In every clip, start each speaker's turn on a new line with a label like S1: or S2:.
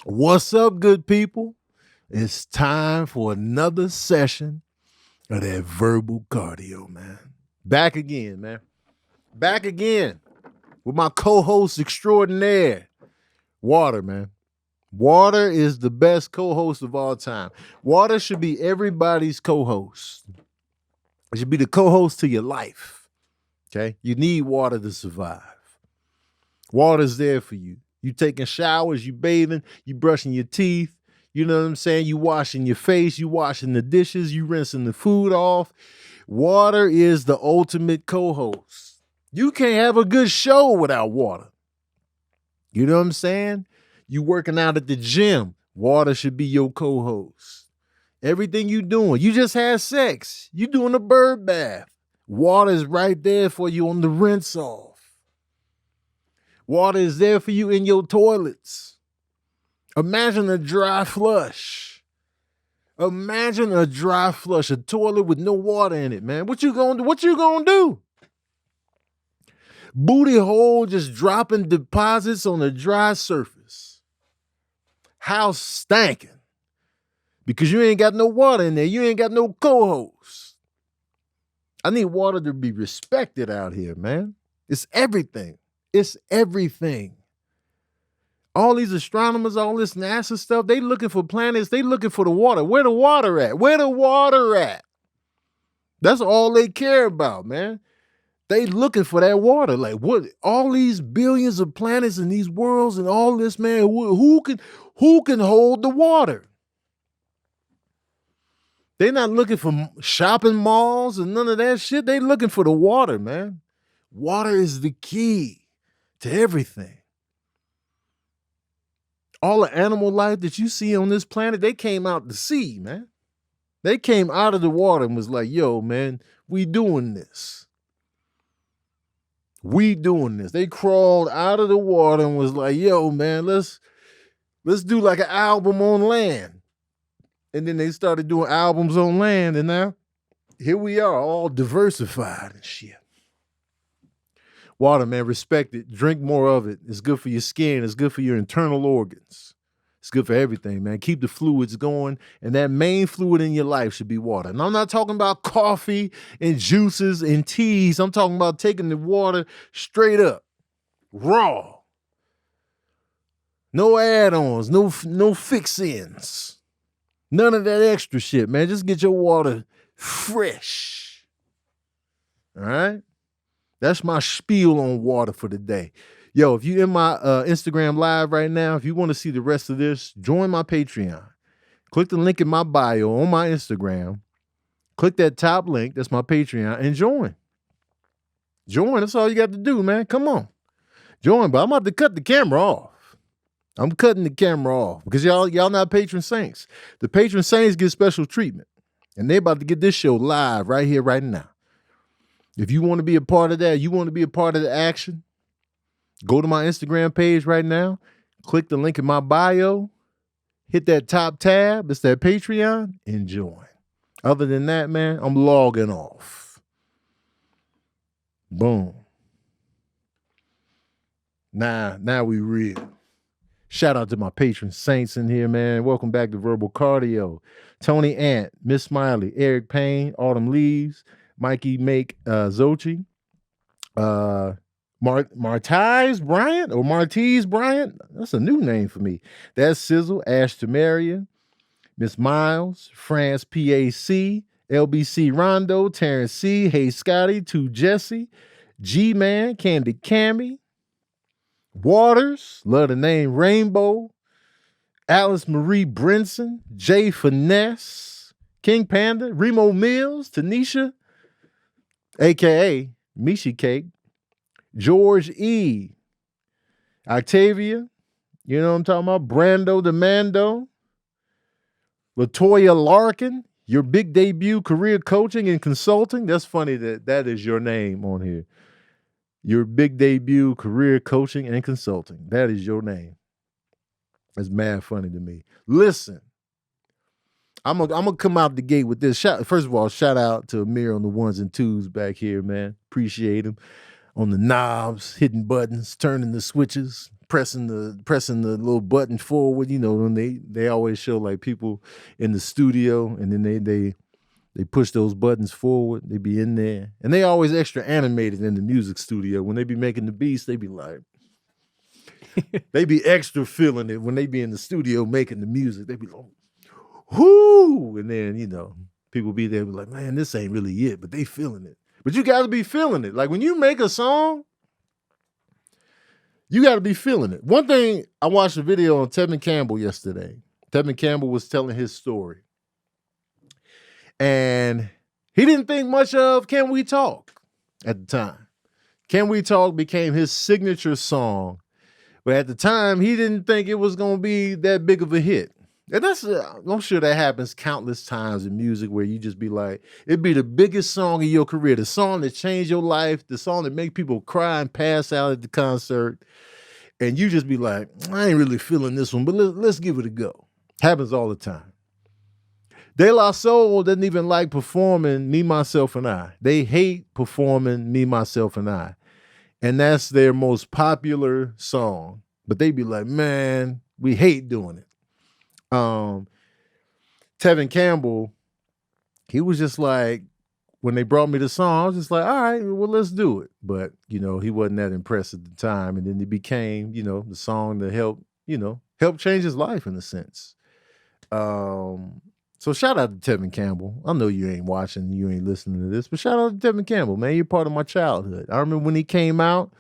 S1: What's up, good people? It's time for another session of that verbal cardio, man. Back again, man. Back again with my co-host extraordinaire, Water, man. Water is the best co-host of all time. Water should be everybody's co-host. It should be the co-host to your life. Okay? You need water to survive. Water's there for you. You taking showers, you bathing, you brushing your teeth, you know what I'm saying? You washing your face, you washing the dishes, you rinsing the food off. Water is the ultimate co-host. You can't have a good show without water. You know what I'm saying? You working out at the gym, water should be your co-host. Everything you doing, you just had sex, you doing a bird bath. Water is right there for you on the rinse off. Water is there for you in your toilets. Imagine a dry flush. Imagine a dry flush, a toilet with no water in it, man. What you gonna do? What you gonna do? Booty hole just dropping deposits on a dry surface. House stanking. Because you ain't got no water in there. You ain't got no co-host. I need water to be respected out here, man. It's everything. It's everything. All these astronomers, all this NASA stuff, they looking for planets. They looking for the water. Where the water at? Where the water at? That's all they care about, man. They looking for that water. Like what? All these billions of planets and these worlds and all this, man. Who can hold the water? They're not looking for shopping malls and none of that shit. They looking for the water, man. Water is the key to everything. All the animal life that you see on this planet, they came out the sea, man. They came out of the water and was like, yo, man, we doing this. We doing this. They crawled out of the water and was like, yo, man, let's do like an album on land. And then they started doing albums on land, and now here we are, all diversified and shit. Water, man, respect it. Drink more of it. It's good for your skin. It's good for your internal organs. It's good for everything, man. Keep the fluids going. And that main fluid in your life should be water. And I'm not talking about coffee and juices and teas. I'm talking about taking the water straight up, raw. No add-ons, no fix-ins. None of that extra shit, man. Just get your water fresh. All right? That's my spiel on water for the day. Yo, if you're in my Instagram live right now, if you want to see the rest of this, join my Patreon. Click the link in my bio on my Instagram. Click that top link. That's my Patreon. And join. Join. That's all you got to do, man. Come on. Join. But I'm about to cut the camera off. I'm cutting the camera off because y'all not patron saints. The patron saints get special treatment. And they're about to get this show live right here, right now. If you want to be a part of that, you want to be a part of the action, go to my Instagram page right now, click the link in my bio, hit that top tab, it's that Patreon, and join. Other than that, man, I'm logging off. Boom. Now we real. Shout out to my patron saints in here, man. Welcome back to Verbal Cardio. Tony Ant, Miss Smiley, Eric Payne, Autumn Leaves, Mikey Make Zochi, Martiz Bryant. That's a new name for me. That's Sizzle, Ash Tamaria, Miss Miles, France PAC, LBC Rondo, Terrence C, Hey Scotty, 2 Jesse, G-Man, Candy Cammy, Waters, love the name, Rainbow, Alice Marie Brinson, Jay Finesse, King Panda, Remo Mills, Tanisha, a.k.a. Mishi Cake, George E, Octavia, you know what I'm talking about, Brando the Mando, Latoya Larkin, your big debut career coaching and consulting. That's funny that is your name on here. Your big debut career coaching and consulting. That is your name. It's mad funny to me. Listen, I'm gonna come out the gate with this. First of all, shout out to Amir on the ones and twos back here, man. Appreciate him. on the knobs, hitting buttons, turning the switches, pressing the little button forward. You know, when they always show like people in the studio, and then they push those buttons forward. They be in there, and they always extra animated in the music studio. When they be making the beats, they be like, they be extra feeling it when they be in the studio making the music. They be like, whoo, and then people be there be like, man, this ain't really it, but they feeling it. But you got to be feeling it. Like when you make a song, you got to be feeling it. One thing, I watched a video on Tevin Campbell yesterday. Tevin Campbell was telling his story. And he didn't think much of Can We Talk at the time. Can We Talk became his signature song. But at the time, he didn't think it was going to be that big of a hit. And I'm sure that happens countless times in music where you just be like, it'd be the biggest song of your career, the song that changed your life, the song that make people cry and pass out at the concert. And you just be like, I ain't really feeling this one, but let's give it a go. Happens all the time. De La Soul doesn't even like performing Me, Myself, and I. They hate performing Me, Myself, and I. And that's their most popular song. But they be like, man, we hate doing it. Tevin Campbell, he was just like, when they brought me the song, I was just like, all right, well, let's do it. But, he wasn't that impressed at the time. And then it became, the song that helped change his life in a sense. So shout out to Tevin Campbell. I know you ain't watching, you ain't listening to this, but shout out to Tevin Campbell, man. You're part of my childhood. I remember when he came out,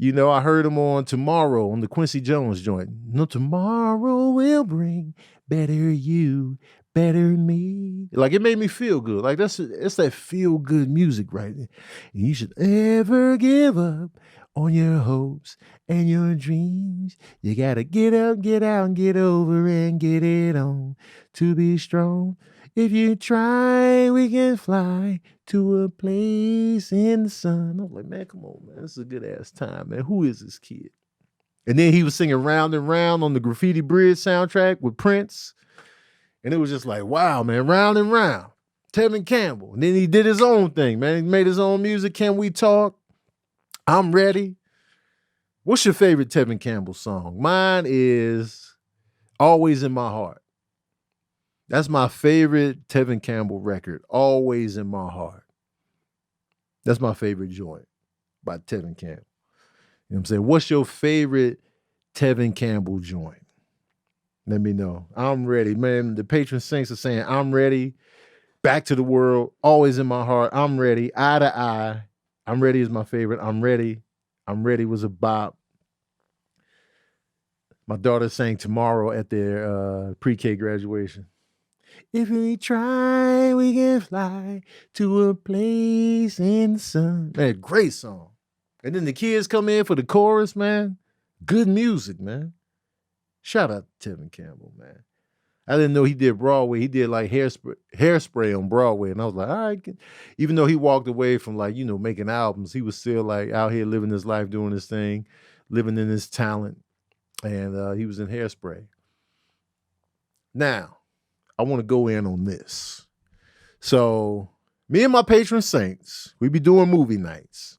S1: I heard him on Tomorrow on the Quincy Jones joint. No, tomorrow will bring better you, better me. Like, it made me feel good. Like, it's that feel good music right there. You should ever give up on your hopes and your dreams. You gotta get up, get out, and get over and get it on. To be strong, if you try, we can fly to a place in the sun. I was like, man, come on, man. This is a good ass time, man. Who is this kid? And then he was singing Round and Round on the Graffiti Bridge soundtrack with Prince. And it was just like, wow, man, Round and Round. Tevin Campbell. And then he did his own thing, man. He made his own music. Can We Talk? I'm Ready. What's your favorite Tevin Campbell song? Mine is Always in My Heart. That's my favorite Tevin Campbell record. Always in My Heart. That's my favorite joint by Tevin Campbell. You know what I'm saying? What's your favorite Tevin Campbell joint? Let me know. I'm Ready. Man, the patron saints are saying, I'm ready. Back to the World. Always in My Heart. I'm Ready. Eye to Eye. I'm Ready is my favorite. I'm Ready. I'm Ready was a bop. My daughter sang Tomorrow at their pre-K graduation. If we try, we can fly to a place in the sun. Man, great song. And then the kids come in for the chorus, man. Good music, man. Shout out to Tevin Campbell, man. I didn't know he did Broadway. He did like hairspray on Broadway. And I was like, all right. Even though he walked away from making albums, he was still like out here living his life, doing his thing, living in his talent. And he was in Hairspray. Now, I want to go in on this. So me and my patron saints, we be doing movie nights.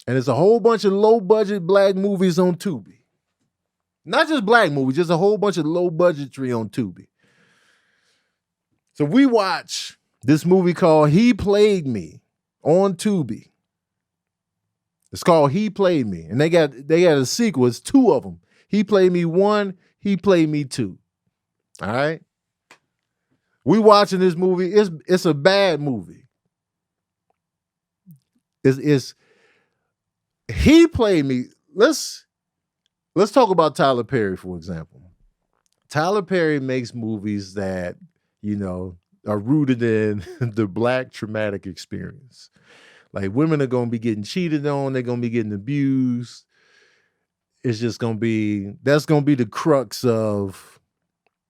S1: And there's a whole bunch of low-budget black movies on Tubi. Not just black movies, just a whole bunch of low-budgetry on Tubi. So we watch this movie called He Played Me on Tubi. It's called He Played Me. And they got a sequel. It's two of them. He Played Me 1, He Played Me 2. All right? We watching this movie. It's a bad movie. It's He Played Me. Let's talk about Tyler Perry, for example. Tyler Perry makes movies that, are rooted in the black traumatic experience. Like, women are going to be getting cheated on. They're going to be getting abused. It's just going to be, that's going to be the crux of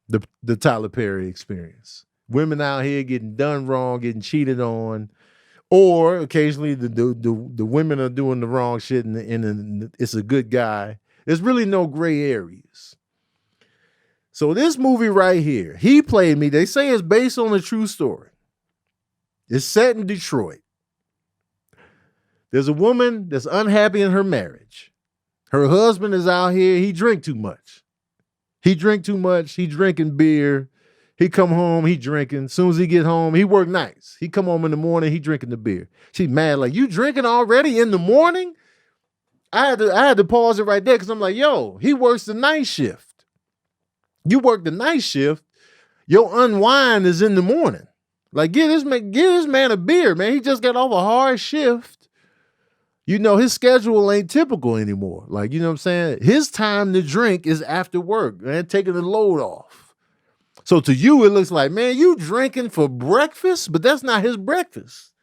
S1: the Tyler Perry experience. Women out here getting done wrong, getting cheated on, or occasionally the women are doing the wrong shit and it's a good guy. There's really no gray areas. So this movie right here, He Played Me, they say it's based on a true story. It's set in Detroit. There's a woman that's unhappy in her marriage. Her husband is out here. He drink too much. He drinking beer. He come home, he drinking. As soon as he get home, he work nights. He come home in the morning, he drinking the beer. She's mad, like, you drinking already in the morning? I had to pause it right there because I'm like, yo, he works the night shift. You work the night shift, your unwind is in the morning. Like, give this man a beer, man. He just got off a hard shift. You know, his schedule ain't typical anymore. Like, you know what I'm saying? His time to drink is after work, man, taking the load off. So to you, it looks like, man, you drinking for breakfast, but that's not his breakfast.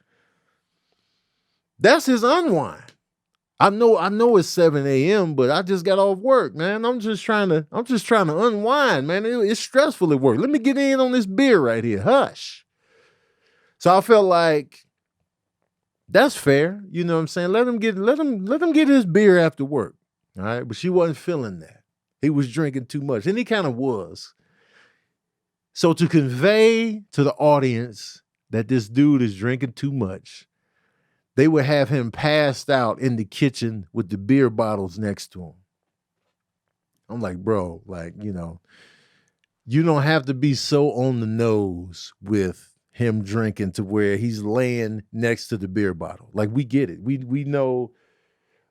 S1: That's his unwind. I know it's 7 a.m., but I just got off work, man. I'm just trying to unwind, man. It's stressful at work. Let me get in on this beer right here. Hush. So I felt like that's fair. You know what I'm saying? Let him get his beer after work. All right. But she wasn't feeling that. He was drinking too much. And he kind of was. So to convey to the audience that this dude is drinking too much, they would have him passed out in the kitchen with the beer bottles next to him. I'm like, bro, like, you know, you don't have to be so on the nose with him drinking to where he's laying next to the beer bottle. Like, we get it. We know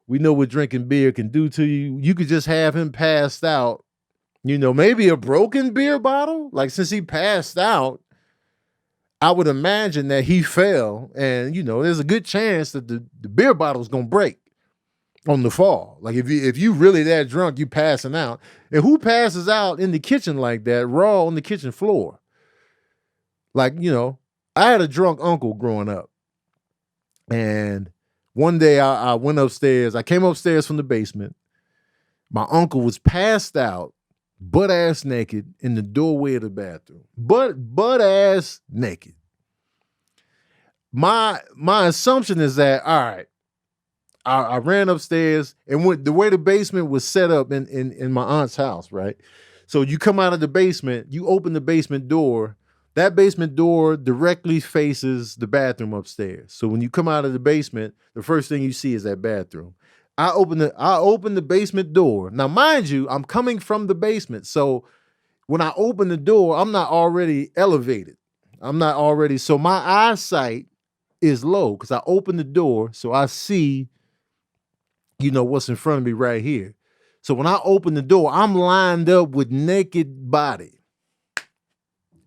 S1: what drinking beer can do to you. You could just have him passed out, you know, maybe a broken beer bottle. Like, since he passed out, I would imagine that he fell, and, you know, there's a good chance that the beer bottle's gonna break on the fall. Like, if you really that drunk, you passing out. And who passes out in the kitchen like that, raw on the kitchen floor? Like, you know, I had a drunk uncle growing up, and one day I went upstairs. I came upstairs from the basement. My uncle was passed out, butt ass naked in the doorway of the bathroom. Butt ass naked. My assumption is that, all right, I ran upstairs, and the way the basement was set up in my aunt's house, right? So you come out of the basement, you open the basement door. That basement door directly faces the bathroom upstairs. So when you come out of the basement, the first thing you see is that bathroom. I open the basement door. Now, mind you, I'm coming from the basement. So when I open the door, I'm not already elevated. So my eyesight is low because I open the door. So I see, you know, what's in front of me right here. So when I open the door, I'm lined up with naked body.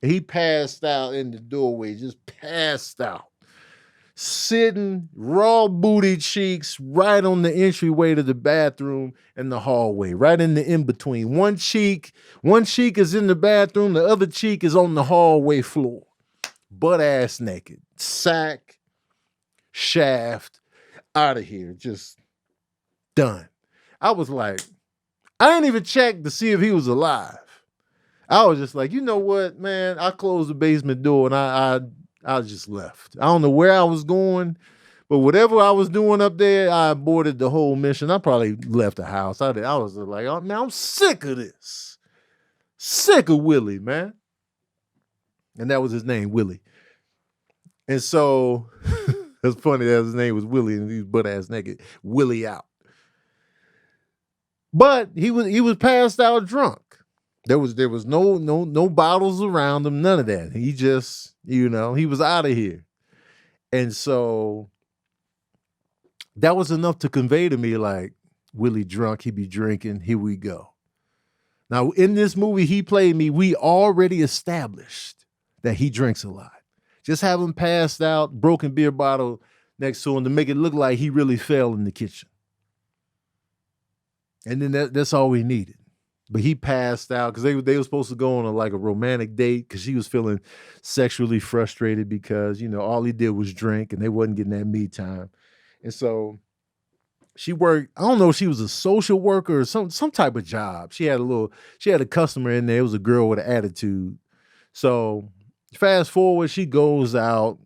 S1: He passed out in the doorway, just passed out. Sitting, raw booty cheeks, right on the entryway to the bathroom and the hallway, right in the in-between. One cheek is in the bathroom, the other cheek is on the hallway floor. Butt ass naked. Sack, shaft, out of here. Just done. I was like, I didn't even check to see if he was alive. I was just like, you know what, man? I closed the basement door and I just left. I don't know where I was going, but whatever I was doing up there, I aborted the whole mission. I probably left the house. I was like, oh, man, I'm sick of this. Sick of Willie, man. And that was his name, Willie. And so it's funny that his name was Willie and he was butt ass naked. Willie out. But he was passed out drunk. There was no bottles around him, none of that. He just, you know, he was out of here. And so that was enough to convey to me, like, Willie drunk, he be drinking, here we go. Now, in this movie he played me, we already established that he drinks a lot. Just have him passed out, broken beer bottle next to him to make it look like he really fell in the kitchen. And then that's all we needed. But he passed out because they were supposed to go on a romantic date because she was feeling sexually frustrated because, you know, all he did was drink and they wasn't getting that me time. And so she worked, I don't know if she was a social worker or some type of job. She had a customer in there. It was a girl with an attitude. So fast forward, she goes out.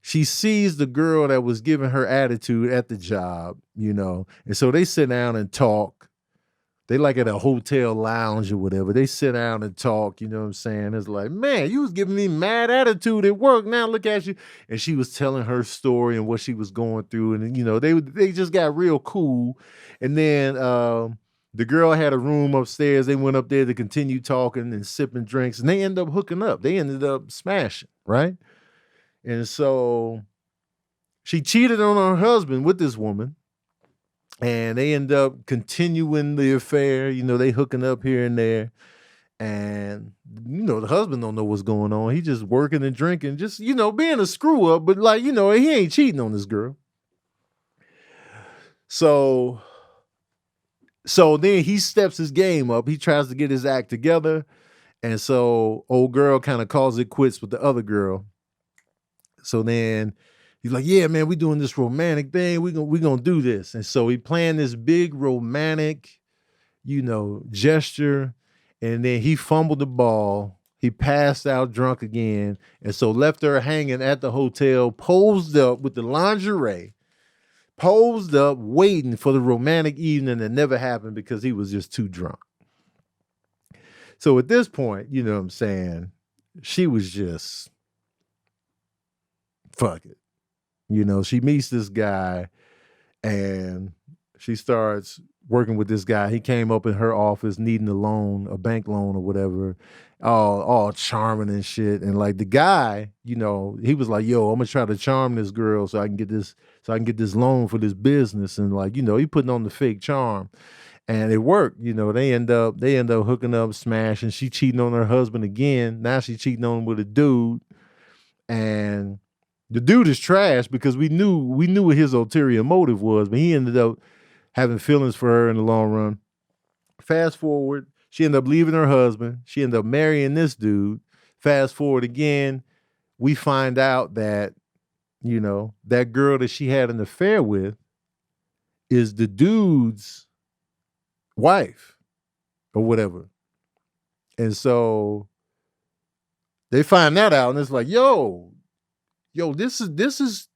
S1: She sees the girl that was giving her attitude at the job, you know. And so they sit down and talk. They like at a hotel lounge or whatever. They sit down and talk, you know what I'm saying? It's like, man, you was giving me mad attitude at work. Now look at you. And she was telling her story and what she was going through. And, you know, they just got real cool. And then the girl had a room upstairs. They went up there to continue talking and sipping drinks. And they ended up hooking up. They ended up smashing, right? And so she cheated on her husband with this woman. And they end up continuing the affair. You know, they hooking up here and there. And, you know, the husband don't know what's going on. He just working and drinking, just, you know, being a screw up. But, like, you know, he ain't cheating on this girl. So then he steps his game up. He tries to get his act together. And so old girl kind of calls it quits with the other girl. So then he's like, yeah, man, we doing this romantic thing. We gonna do this. And so he planned this big romantic, you know, gesture. And then he fumbled the ball. He passed out drunk again. And so left her hanging at the hotel, posed up with the lingerie, posed up, waiting for the romantic evening that never happened because he was just too drunk. So at this point, you know what I'm saying, she was just, fuck it. You know, she meets this guy and she starts working with this guy. He came up in her office needing a loan, a bank loan or whatever, all charming and shit. And like the guy, you know, he was like, yo, I'm gonna try to charm this girl so I can get this loan for this business. And like, you know, he putting on the fake charm. And it worked. You know, they end up hooking up, smashing. She cheating on her husband again. Now she cheating on him with a dude. And the dude is trash because we knew what his ulterior motive was, but he ended up having feelings for her in the long run. Fast forward, she ended up leaving her husband. She ended up marrying this dude. Fast forward again, we find out that, you know, that girl that she had an affair with is the dude's wife or whatever. And so they find that out and it's like, yo, this is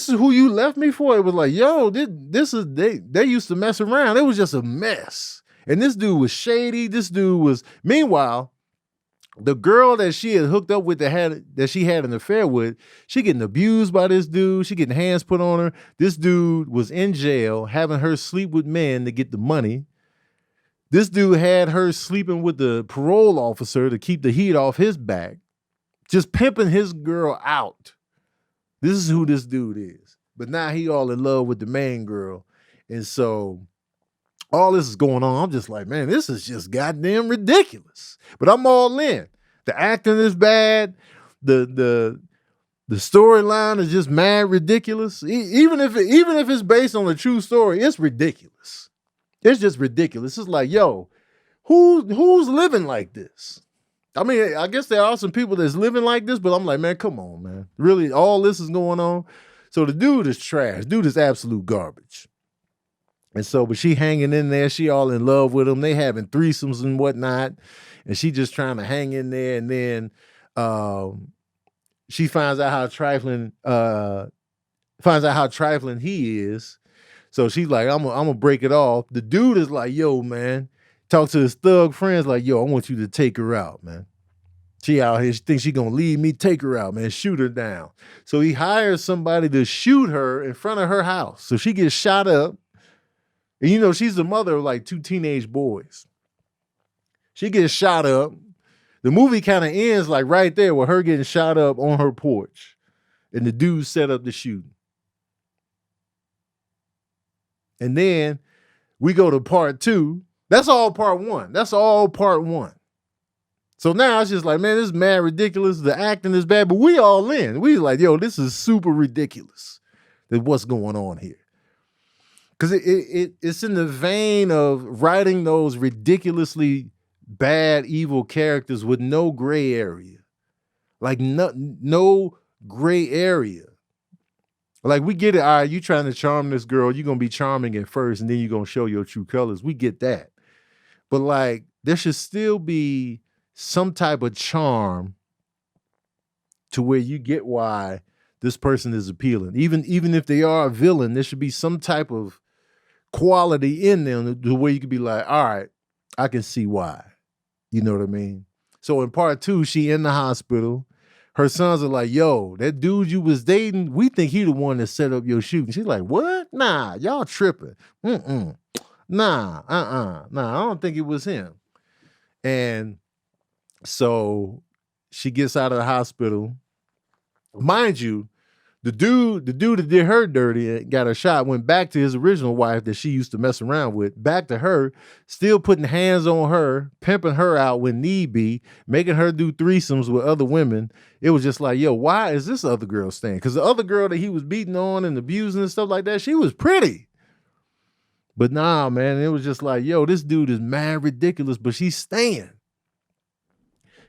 S1: who you left me for. It was like, yo, this is they used to mess around. It was just a mess. And this dude was shady. This dude was, meanwhile, the girl that she had hooked up with that she had an affair with, she getting abused by this dude. She getting hands put on her. This dude was in jail having her sleep with men to get the money. This dude had her sleeping with the parole officer to keep the heat off his back. Just pimping his girl out. This is who this dude is. But now he all in love with the main girl. And so all this is going on. I'm just like, man, this is just goddamn ridiculous. But I'm all in. The acting is bad. The storyline is just mad ridiculous. Even if it's based on a true story, it's ridiculous. It's just ridiculous. It's like, yo, who's living like this? I mean, I guess there are some people that's living like this, but I'm like, man, come on, man. Really, all this is going on? So the dude is trash. Dude is absolute garbage. And so, but she hanging in there. She all in love with him. They having threesomes and whatnot. And she just trying to hang in there. And then she finds out how trifling he is. So she's like, I'm gonna break it off. The dude is like, yo, man. Talk to his thug friends like, yo, I want you to take her out, man. She out here, she thinks she gonna leave me, take her out, man, shoot her down. So he hires somebody to shoot her in front of her house. So she gets shot up. And you know, she's the mother of like 2 teenage boys. She gets shot up. The movie kind of ends like right there with her getting shot up on her porch. And the dude set up the shooting. And then we go to part 2. That's all part 1. That's all part 1. So now it's just like, man, this is mad ridiculous. The acting is bad, but we all in. We like, yo, this is super ridiculous. That what's going on here? Because it's in the vein of writing those ridiculously bad, evil characters with no gray area. Like no gray area. Like we get it. All right, you trying to charm this girl. You're going to be charming at first and then you're going to show your true colors. We get that. But like, there should still be some type of charm to where you get why this person is appealing. Even if they are a villain, there should be some type of quality in them the way you could be like, all right, I can see why. You know what I mean? So in part 2, she in the hospital. Her sons are like, yo, that dude you was dating, we think he the one that set up your shooting. She's like, what? Nah, y'all tripping. Nah, I don't think it was him. And so she gets out of the hospital. Mind you, the dude that did her dirty and got her shot went back to his original wife that she used to mess around with, back to her, still putting hands on her, pimping her out when need be, making her do threesomes with other women. It was just like, yo, why is this other girl staying? Because the other girl that he was beating on and abusing and stuff like that, she was pretty. But nah, man, it was just like, yo, this dude is mad ridiculous, but she's staying.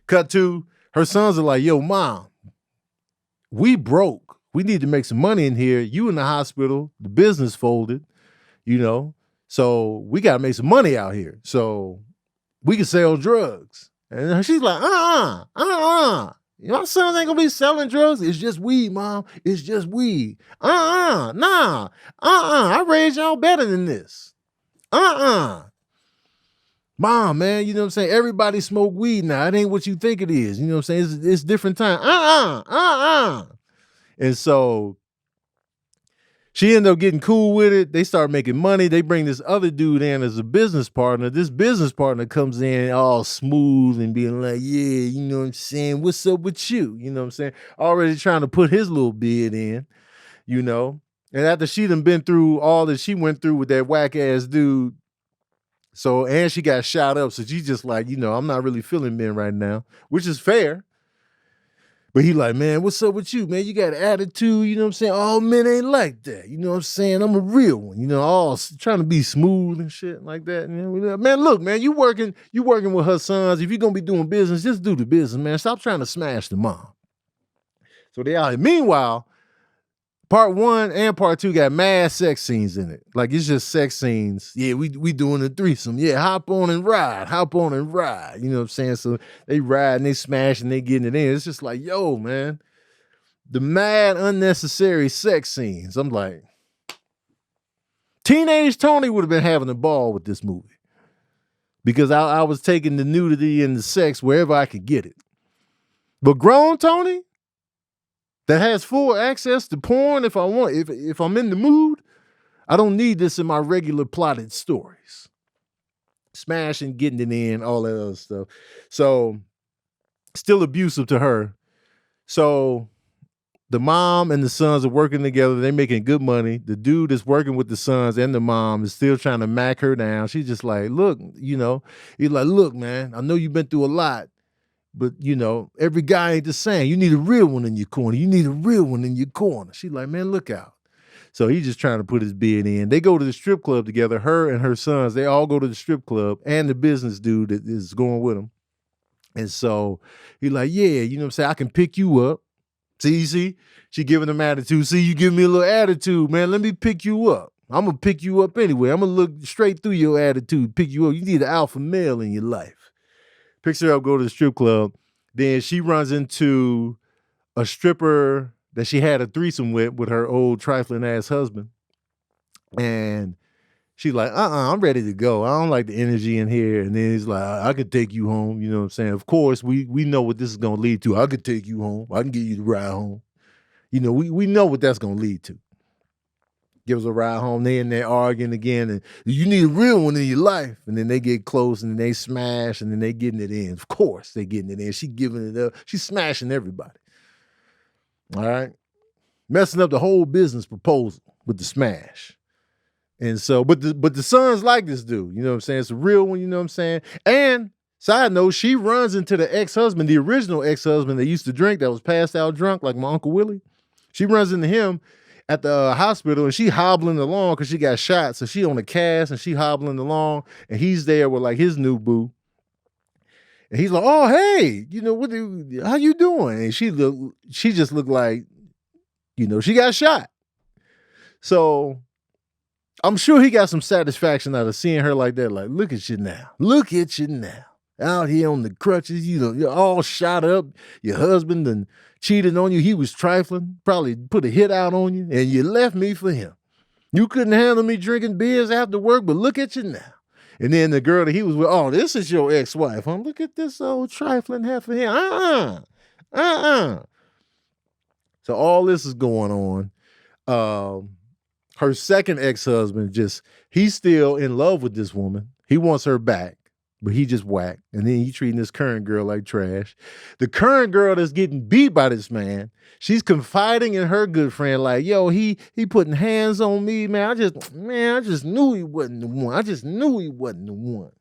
S1: Cut to, her sons are like, yo, mom, we broke. We need to make some money in here. You in the hospital, the business folded, you know, so we got to make some money out here. So we can sell drugs. And she's like, my sons ain't gonna be selling drugs. It's just weed, mom. It's just weed. Nah. I raised y'all better than this. Mom, man, you know what I'm saying? Everybody smoke weed now. It ain't what you think it is. You know what I'm saying? It's different time. And so she ended up getting cool with it. They start making money. They bring this other dude in as a business partner. This business partner comes in all smooth and being like, yeah, you know what I'm saying? What's up with you? You know what I'm saying? Already trying to put his little bid in, you know? And after she done been through all that she went through with that whack ass dude, so, and she got shot up. So she's just like, you know, I'm not really feeling men right now, which is fair. But he like, man, what's up with you, man? You got attitude, you know what I'm saying? All men ain't like that. You know what I'm saying? I'm a real one, you know, all trying to be smooth and shit like that. You know? Man, look, man, you working with her sons. If you're going to be doing business, just do the business, man. Stop trying to smash the mom. So they out here. Meanwhile, part 1 and part 2 got mad sex scenes in it. Like, it's just sex scenes. Yeah, we doing a threesome. Yeah, hop on and ride. You know what I'm saying? So they ride and they smash and they getting it in. It's just like, yo, man, the mad unnecessary sex scenes. I'm like, teenage Tony would have been having a ball with this movie because I was taking the nudity and the sex wherever I could get it. But grown Tony, that has full access to porn if I want, if I'm in the mood, I don't need this in my regular plotted stories. Smashing, getting it in, all that other stuff. So, still abusive to her. So, the mom and the sons are working together. They're making good money. The dude that's working with the sons and the mom is still trying to mack her down. She's just like, look, you know, he's like, look, man, I know you've been through a lot. But, you know, every guy ain't the same. You need a real one in your corner. She's like, man, look out. So he's just trying to put his bid in. They go to the strip club together, her and her sons. They all go to the strip club and the business dude that is going with them. And so he's like, yeah, you know what I'm saying? I can pick you up. See? She giving him attitude. See, you give me a little attitude, man. Let me pick you up. I'm going to pick you up anyway. I'm going to look straight through your attitude, pick you up. You need an alpha male in your life. Picks her up, go to the strip club. Then she runs into a stripper that she had a threesome with her old trifling ass husband. And she's like, I'm ready to go. I don't like the energy in here. And then he's like, I could take you home. You know what I'm saying? Of course, we know what this is going to lead to. I could take you home. I can get you the ride home. You know, we know what that's going to lead to. Gives a ride home. They in there arguing again. And you need a real one in your life. And then they get close and then they smash and then they getting it in. Of course, they getting it in. She giving it up. She's smashing everybody. All right. Messing up the whole business proposal with the smash. And so, but the sons like this dude. You know what I'm saying? It's a real one. You know what I'm saying? And side note, she runs into the ex-husband, the original ex-husband that used to drink, that was passed out drunk like my Uncle Willie. She runs into him at the hospital and she hobbling along because she got shot. So she on a cast and she hobbling along and he's there with like his new boo. And he's like, oh, hey, you know, how you doing? And she just looked like, you know, she got shot. So I'm sure he got some satisfaction out of seeing her like that. Like, look at you now. Look at you now. Out here on the crutches, you know, you're all shot up. Your husband done cheated on you. He was trifling, probably put a hit out on you, and you left me for him. You couldn't handle me drinking beers after work, but look at you now. And then the girl that he was with, oh, this is your ex-wife. Look at this old trifling heifer here. So all this is going on. Her second ex-husband he's still in love with this woman. He wants her back, but he just whacked. And then he treating this current girl like trash. The current girl that's getting beat by this man, she's confiding in her good friend, like, yo, he putting hands on me, man. I just knew he wasn't the one. I just knew he wasn't the one.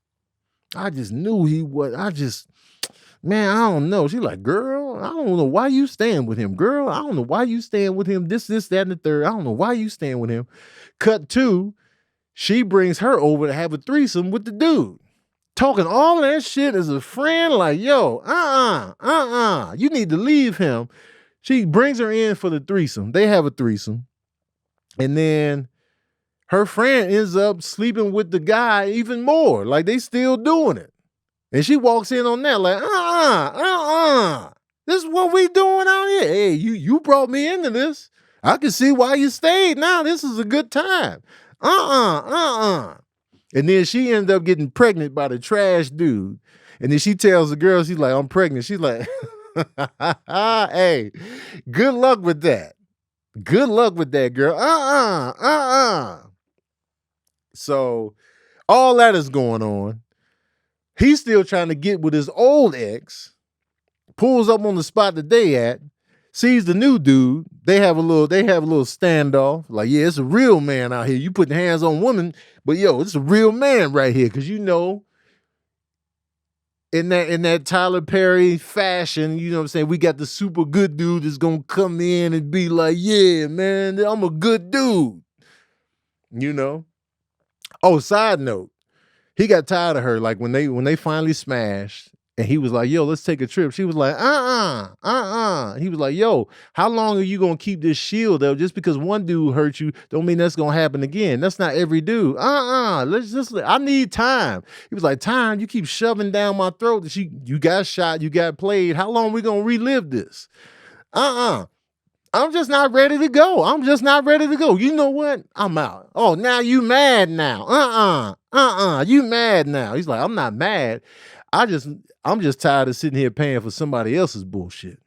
S1: Man, I don't know. She's like, girl, I don't know why you staying with him. Girl, I don't know why you staying with him. This, that, and the third. I don't know why you staying with him. Cut two, she brings her over to have a threesome with the dude. Talking all that shit as a friend, like, yo, you need to leave him. She brings her in for the threesome. They have a threesome. And then her friend ends up sleeping with the guy even more. Like, they still doing it. And she walks in on that like, this is what we doing out here. Hey, you brought me into this. I can see why you stayed now. This is a good time. And then she ended up getting pregnant by the trash dude. And then she tells the girl, she's like, I'm pregnant. She's like, hey, good luck with that. Good luck with that, girl. So all that is going on. He's still trying to get with his old ex, pulls up on the spot that they at, sees the new dude. They have a little standoff. Like, yeah, it's a real man out here. You putting hands on women, but yo, it's a real man right here. Cause you know, in that Tyler Perry fashion, you know what I'm saying? We got the super good dude that's gonna come in and be like, yeah, man, I'm a good dude. You know? Oh, side note. He got tired of her. Like when they finally smashed and he was like, yo, let's take a trip. She was like, He was like, yo, how long are you going to keep this shield though? Just because one dude hurt you don't mean that's going to happen again. That's not every dude. I need time. He was like, time? You keep shoving down my throat that you got shot, you got played. How long are we going to relive this? I'm just not ready to go. You know what? I'm out. Oh, now you mad now. You mad now. He's like, I'm not mad. I'm just tired of sitting here paying for somebody else's bullshit.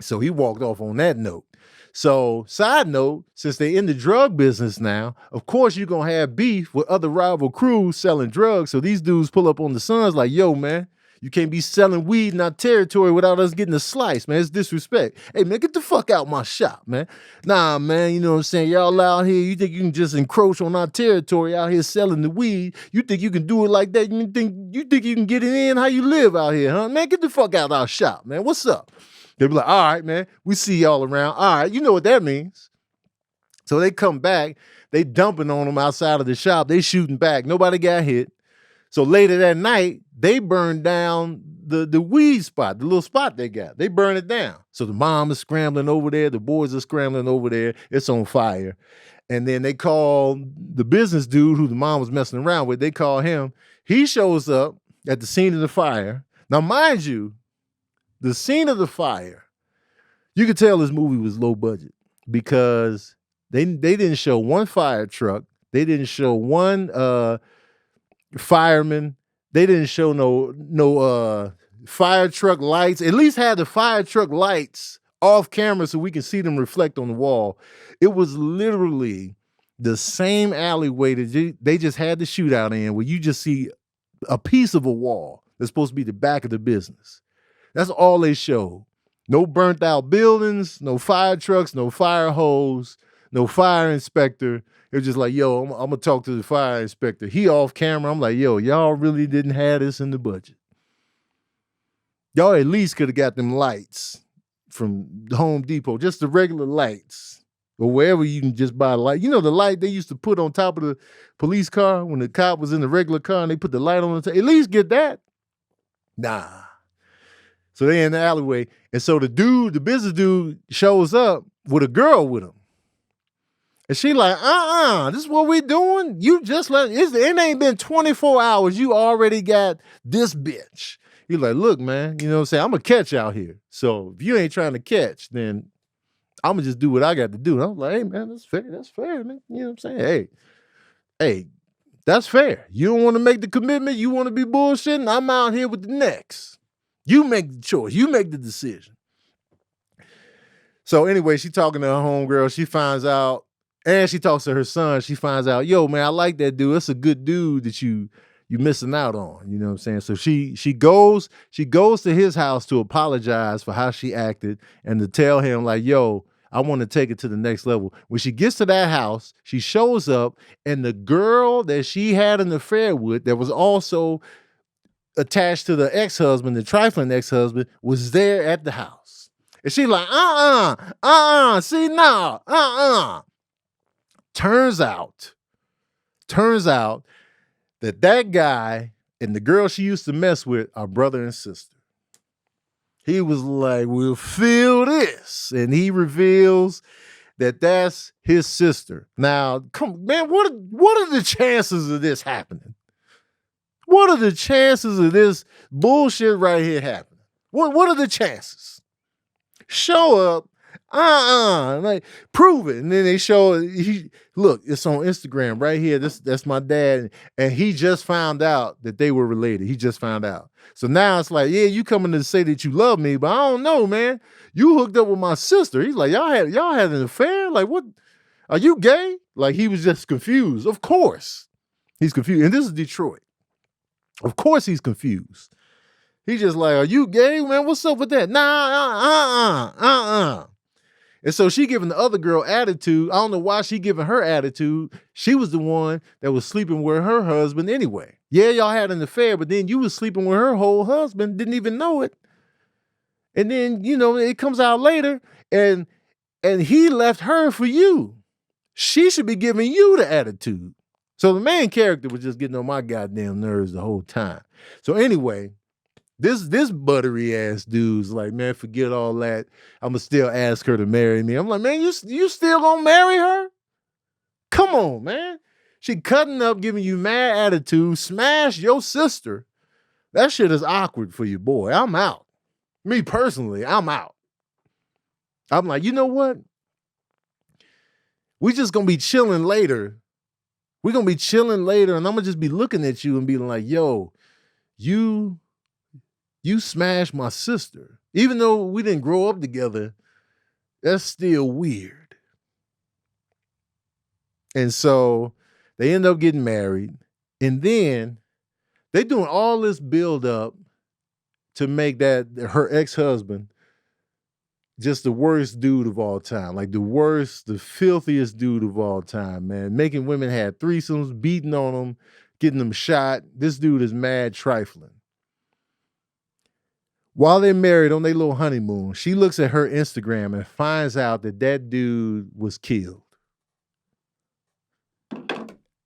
S1: So he walked off on that note. So side note, since they're in the drug business now, of course you're going to have beef with other rival crews selling drugs. So these dudes pull up on the Sons like, yo, man, you can't be selling weed in our territory without us getting a slice, man. It's disrespect. Hey, man, get the fuck out my shop, man. Nah, man, you know what I'm saying? Y'all out here, you think you can just encroach on our territory out here selling the weed? You think you can do it like that? You think you can get it in how you live out here, huh? Man, get the fuck out our shop, man. What's up? They be like, all right, man, we see y'all around. All right, you know what that means. So they come back, they dumping on them outside of the shop. They shooting back. Nobody got hit. So later that night, they burned down the weed spot, the little spot they got. They burn it down. So the mom is scrambling over there. The boys are scrambling over there. It's on fire. And then they call the business dude who the mom was messing around with. They call him. He shows up at the scene of the fire. Now, mind you, the scene of the fire, you could tell this movie was low budget because they didn't show one fire truck. They didn't show one fireman. They didn't show no fire truck lights. At least had the fire truck lights off camera so we can see them reflect on the wall. It was literally the same alleyway that they just had the shootout in, where you just see a piece of a wall that's supposed to be the back of the business. That's all they showed. No burnt out buildings, no fire trucks, no fire hose, no fire inspector. It was just like, yo, I'm going to talk to the fire inspector. He off camera. I'm like, yo, y'all really didn't have this in the budget. Y'all at least could have got them lights from the Home Depot, just the regular lights, or wherever you can just buy a light. You know the light they used to put on top of the police car when the cop was in the regular car and they put the light on the top? At least get that. Nah. So they in the alleyway. And so the business dude shows up with a girl with him. And she like, this is what we doing? You just it ain't been 24 hours. You already got this bitch. You're like, look, man, you know what I'm saying? I'm a catch out here. So if you ain't trying to catch, then I'm gonna just do what I got to do. And I was like, hey man, that's fair. That's fair, man. You know what I'm saying? Hey, that's fair. You don't want to make the commitment. You want to be bullshitting. I'm out here with the next. You make the choice. You make the decision. So anyway, she talking to her homegirl. She finds out, and she talks to her son. She finds out, yo, man, I like that dude. That's a good dude that you missing out on. You know what I'm saying? So she goes to his house to apologize for how she acted and to tell him, like, yo, I want to take it to the next level. When she gets to that house, she shows up, and the girl that she had an affair with, that was also attached to the ex-husband, the trifling ex-husband, was there at the house. And she like, see, no, Turns out that guy and the girl she used to mess with are brother and sister. He was like, we'll feel this. And he reveals that that's his sister. Now, come, man, what are the chances of this happening? What are the chances of this bullshit right here happening? What are the chances? Show up, like prove it. And then they show, look, it's on Instagram right here. That's my dad. And he just found out that they were related. He just found out. So now it's like, yeah, you coming to say that you love me, but I don't know, man. You hooked up with my sister. He's like, y'all had an affair? Like, what? Are you gay? Like, he was just confused. Of course. He's confused. And this is Detroit. Of course he's confused. He's just like, are you gay, man? What's up with that? Nah, And so she giving the other girl attitude. I don't know why she giving her attitude. She was the one that was sleeping with her husband anyway. Yeah, y'all had an affair, but then you was sleeping with her whole husband, didn't even know it. And then, you know, it comes out later, and he left her for you. She should be giving you the attitude. So the main character was just getting on my goddamn nerves the whole time. So anyway, this buttery ass dude's like, man, forget all that. I'ma still ask her to marry me. I'm like, man, you still gonna marry her? Come on, man. She cutting up, giving you mad attitude, smash your sister. That shit is awkward for you, boy. I'm out. Me personally, I'm out. I'm like, you know what? We just gonna be chilling later. We're gonna be chilling later, and I'm gonna just be looking at you and being like, yo, you smashed my sister. Even though we didn't grow up together, that's still weird. And so they end up getting married, and then they doing all this build up to make that her ex-husband just the worst dude of all time. Like the worst, the filthiest dude of all time, man. Making women have threesomes, beating on them, getting them shot. This dude is mad trifling. While they're married on their little honeymoon, she looks at her Instagram and finds out that that dude was killed.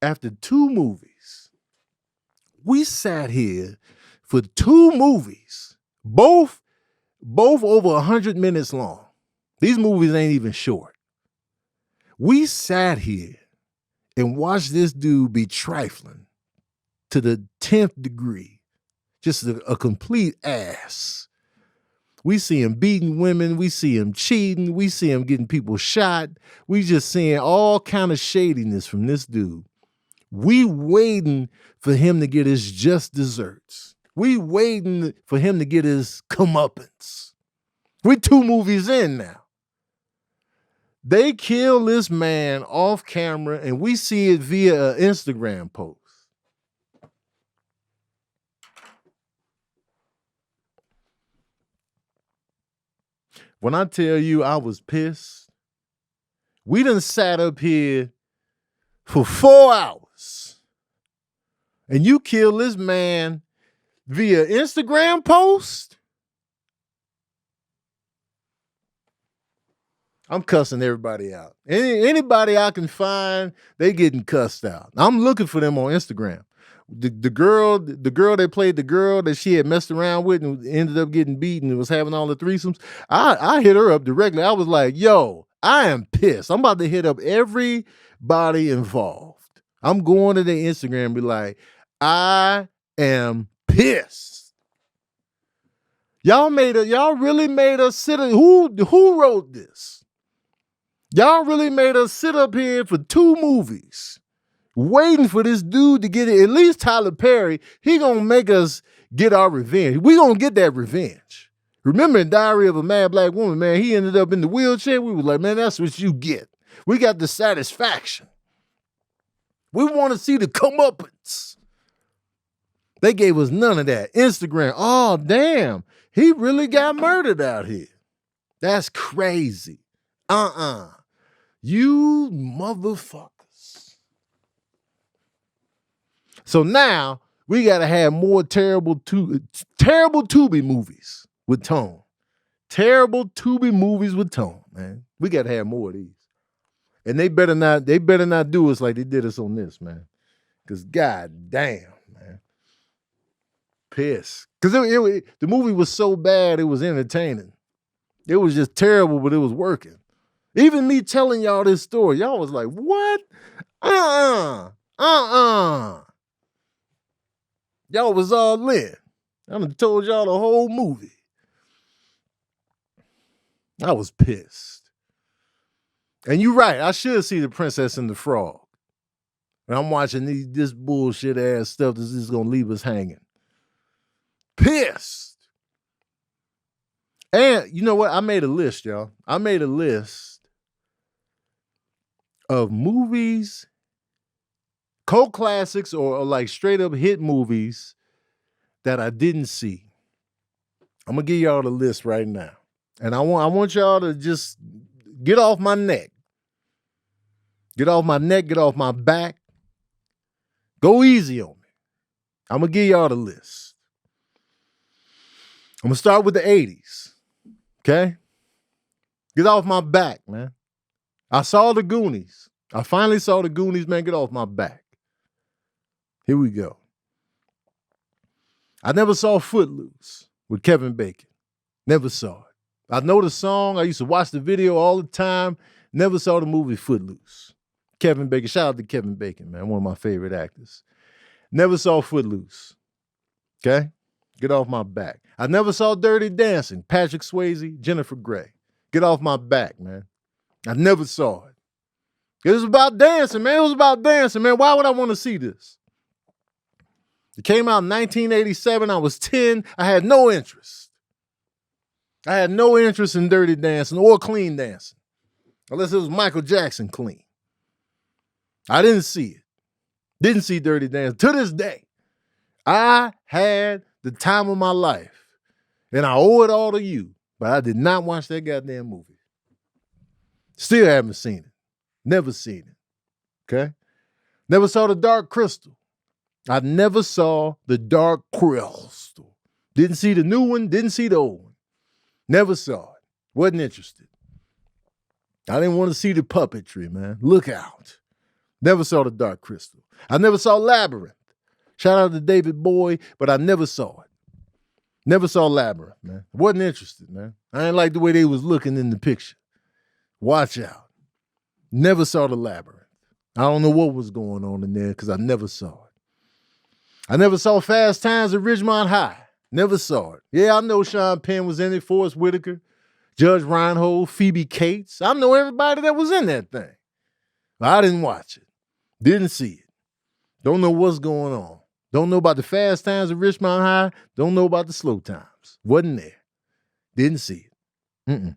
S1: After 2 movies, we sat here for 2 movies, both over 100 minutes long. These movies ain't even short. We sat here and watched this dude be trifling to the 10th degree. Just a complete ass. We see him beating women. We see him cheating. We see him getting people shot. We just seeing all kind of shadiness from this dude. We waiting for him to get his just desserts. We waiting for him to get his comeuppance. We're 2 movies in now. They kill this man off camera, and we see it via an Instagram post. When I tell you I was pissed, we done sat up here for 4 hours, and you kill this man via Instagram post? I'm cussing everybody out. Anybody I can find, they getting cussed out. I'm looking for them on Instagram. The girl that played the girl that she had messed around with and ended up getting beaten and was having all the threesomes, I hit her up directly. I was like, yo, I am pissed. I'm about to hit up everybody involved. I'm going to their Instagram and be like, I am pissed. Y'all really made us sit. Who wrote this? Y'all really made us sit up here for 2 movies waiting for this dude to get it. At least Tyler Perry, he gonna make us get our revenge. We gonna get that revenge. Remember in Diary of a Mad Black Woman, man, he ended up in the wheelchair. We was like, man, that's what you get. We got the satisfaction. We want to see the comeuppance. They gave us none of that. Instagram, oh, damn, he really got murdered out here. That's crazy. You motherfuckers. So now we got to have more terrible Tubi movies with tone. Terrible Tubi movies with tone, man. We got to have more of these. And they better not do us like they did us on this, man. Because god damn, man. Pissed. Because the movie was so bad, it was entertaining. It was just terrible, but it was working. Even me telling y'all this story, y'all was like, what? Y'all was all in. I done told y'all the whole movie. I was pissed. And you're right, I should see The Princess and the Frog. And I'm watching this bullshit ass stuff that's just gonna leave us hanging. Pissed. And you know what? I made a list, y'all. I made a list of movies, cult classics or like straight up hit movies that I didn't see. I'm gonna give y'all the list right now. And I want y'all to just get off my neck. Get off my neck, get off my back. Go easy on me. I'm gonna give y'all the list. I'm gonna start with the 80s. Okay? Get off my back, man. I saw the Goonies. I finally saw the Goonies, man. Get off my back. Here we go. I never saw Footloose with Kevin Bacon. Never saw it. I know the song. I used to watch the video all the time. Never saw the movie Footloose. Kevin Bacon. Shout out to Kevin Bacon, man. One of my favorite actors. Never saw Footloose. Okay? Get off my back. I never saw Dirty Dancing. Patrick Swayze, Jennifer Grey. Get off my back, man. I never saw it. It was about dancing, man. It was about dancing, man. Why would I want to see this? It came out in 1987. I was 10. I had no interest. I had no interest in Dirty Dancing or clean dancing. Unless it was Michael Jackson clean. I didn't see it. Didn't see Dirty Dancing. To this day, I had the time of my life. And I owe it all to you. But I did not watch that goddamn movie. Still haven't seen it. Never seen it. Okay? Never saw The Dark Crystal. I never saw The Dark Crystal. Didn't see the new one. Didn't see the old one. Never saw it. Wasn't interested. I didn't want to see the puppetry, man. Look out. Never saw The Dark Crystal. I never saw Labyrinth. Shout out to David Bowie, but I never saw it. Never saw Labyrinth, man. Wasn't interested, man. I didn't like the way they was looking in the picture. Watch out. Never saw the Labyrinth. I don't know what was going on in there because I never saw it. I never saw Fast Times at Ridgemont High. Never saw it. Yeah, I know Sean Penn was in it, Forrest Whitaker, Judge Reinhold, Phoebe Cates. I know everybody that was in that thing. But I didn't watch it. Didn't see it. Don't know what's going on. Don't know about the Fast Times at Ridgemont High. Don't know about the Slow Times. Wasn't there. Didn't see it.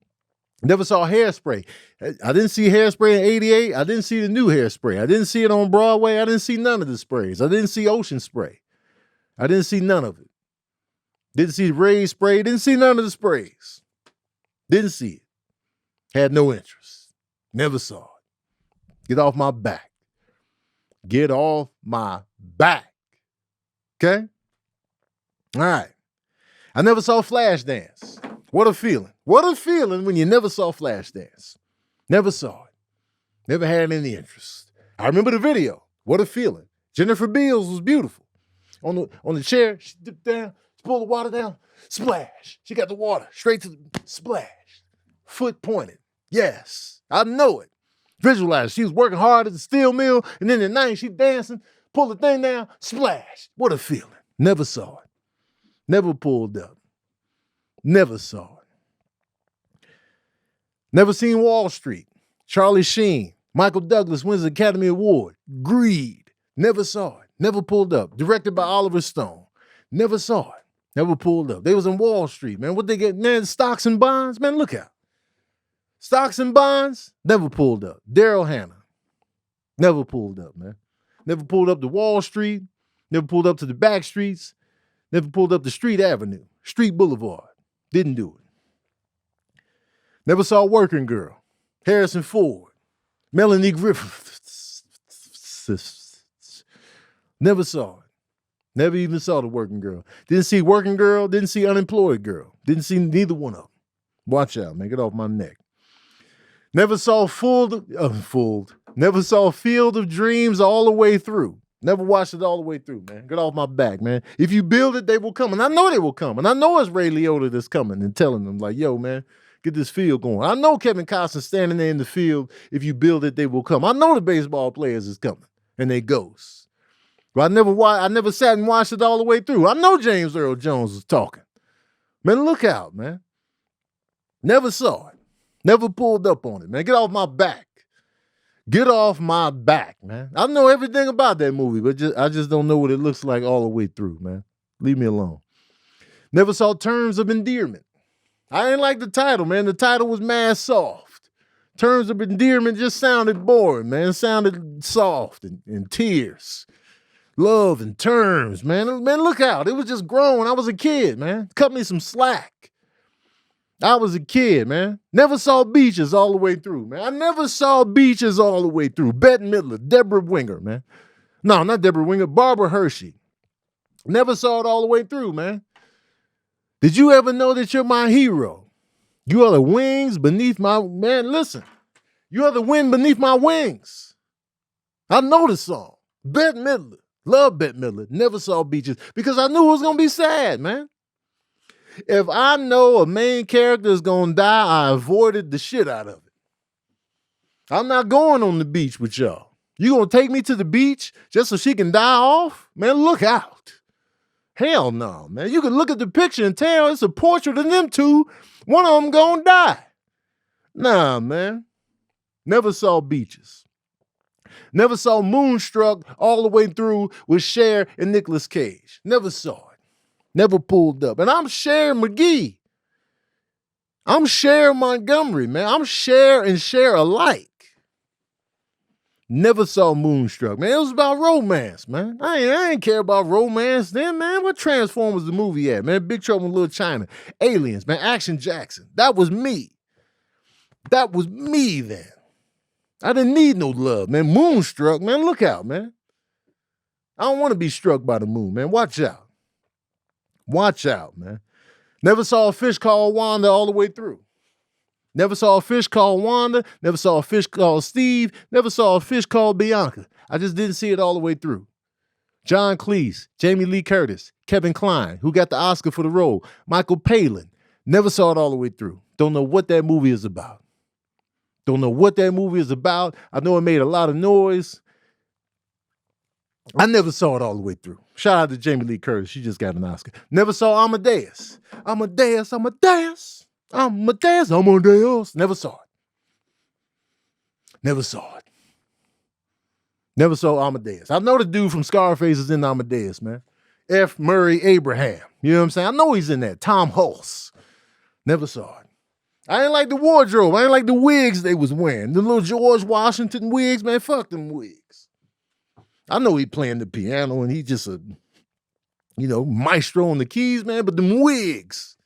S1: Never saw Hairspray. I didn't see Hairspray in 88. I didn't see the new Hairspray. I didn't see it on Broadway. I didn't see none of the sprays. I didn't see Ocean Spray. I didn't see none of it. Didn't see Ray's spray. Didn't see none of the sprays. Didn't see it. Had no interest. Never saw it. Get off my back. Get off my back. Okay? All right. I never saw Flashdance. What a feeling. What a feeling when you never saw Flashdance. Never saw it. Never had any interest. I remember the video. What a feeling. Jennifer Beals was beautiful. On the chair, she dipped down, she pulled the water down, splash. She got the water straight to the splash. Foot pointed. Yes, I know it. Visualize. She was working hard at the steel mill, and then at night she dancing, pulled the thing down, splash. What a feeling. Never saw it. Never pulled up. Never saw it. Never seen Wall Street. Charlie Sheen. Michael Douglas wins the Academy Award. Greed. Never saw it. Never pulled up. Directed by Oliver Stone. Never saw it. Never pulled up. They was in Wall Street, man. What they get? Man, stocks and bonds? Man, look out. Stocks and bonds? Never pulled up. Daryl Hannah. Never pulled up, man. Never pulled up to Wall Street. Never pulled up to the back streets. Never pulled up to Street Avenue. Street Boulevard. Didn't do it. Never saw Working Girl. Harrison Ford. Melanie Griffith. Never saw it. Never even saw The Working Girl. Didn't see Working Girl. Didn't see Unemployed Girl. Didn't see neither one of them. Watch out, man. Get off my neck. Never saw Never saw Field of Dreams all the way through. Never watched it all the way through, man. Get off my back, man. If you build it, they will come. And I know they will come. And I know it's Ray Liotta that's coming and telling them, like, yo, man, get this field going. I know Kevin Costner standing there in the field. If you build it, they will come. I know the baseball players is coming. And they ghosts. But I never sat and watched it all the way through. I know James Earl Jones was talking. Man, look out, man. Never saw it. Never pulled up on it, man. Get off my back. Get off my back, man. I know everything about that movie, but I just don't know what it looks like all the way through, man. Leave me alone. Never saw Terms of Endearment. I didn't like the title, man. The title was mad soft. Terms of Endearment just sounded boring, man. It sounded soft and tears. Love and terms, man. Man, look out. It was just grown. I was a kid, man. Cut me some slack. I was a kid, man. Never saw Beaches all the way through, man. I never saw Beaches all the way through. Bette Midler, Deborah Winger, man. No, not Deborah Winger. Barbara Hershey. Never saw it all the way through, man. Did you ever know that you're my hero? You are the wings beneath my... Man, listen. You are the wind beneath my wings. I know the song. Bette Midler. Love Bette Midler. Never saw Beaches because I knew it was going to be sad, man. If I know a main character is going to die, I avoided the shit out of it. I'm not going on the beach with y'all. You going to take me to the beach just so she can die off? Man, look out. Hell no, man. You can look at the picture and tell it's a portrait of them two. One of them going to die. Nah, man. Never saw Beaches. Never saw Moonstruck all the way through with Cher and Nicolas Cage. Never saw it. Never pulled up. And I'm Cher McGee. I'm Cher Montgomery, man. I'm Cher and Cher alike. Never saw Moonstruck, man. It was about romance, man. I ain't care about romance then, man. What Transformers the movie at, man? Big Trouble in Little China. Aliens, man. Action Jackson. That was me. That was me then. I didn't need no love, man. Moonstruck, man. Look out, man. I don't want to be struck by the moon, man. Watch out. Watch out, man. Never saw A Fish Called Wanda all the way through. Never saw A Fish Called Wanda. Never saw A Fish Called Steve. Never saw A Fish Called Bianca. I just didn't see it all the way through. John Cleese, Jamie Lee Curtis, Kevin Kline, who got the Oscar for the role, Michael Palin. Never saw it all the way through. Don't know what that movie is about. Don't know what that movie is about. I know it made a lot of noise. I never saw it all the way through. Shout out to Jamie Lee Curtis. She just got an Oscar. Never saw Amadeus. Amadeus. Never saw it. Never saw it. Never saw Amadeus. I know the dude from Scarface is in Amadeus, man. F. Murray Abraham. You know what I'm saying? I know he's in that. Tom Hulse. Never saw it. I ain't like the wardrobe. I ain't like the wigs they was wearing. The little George Washington wigs, man. Fuck them wigs. I know he playing the piano and he just a, maestro on the keys, man. But them wigs,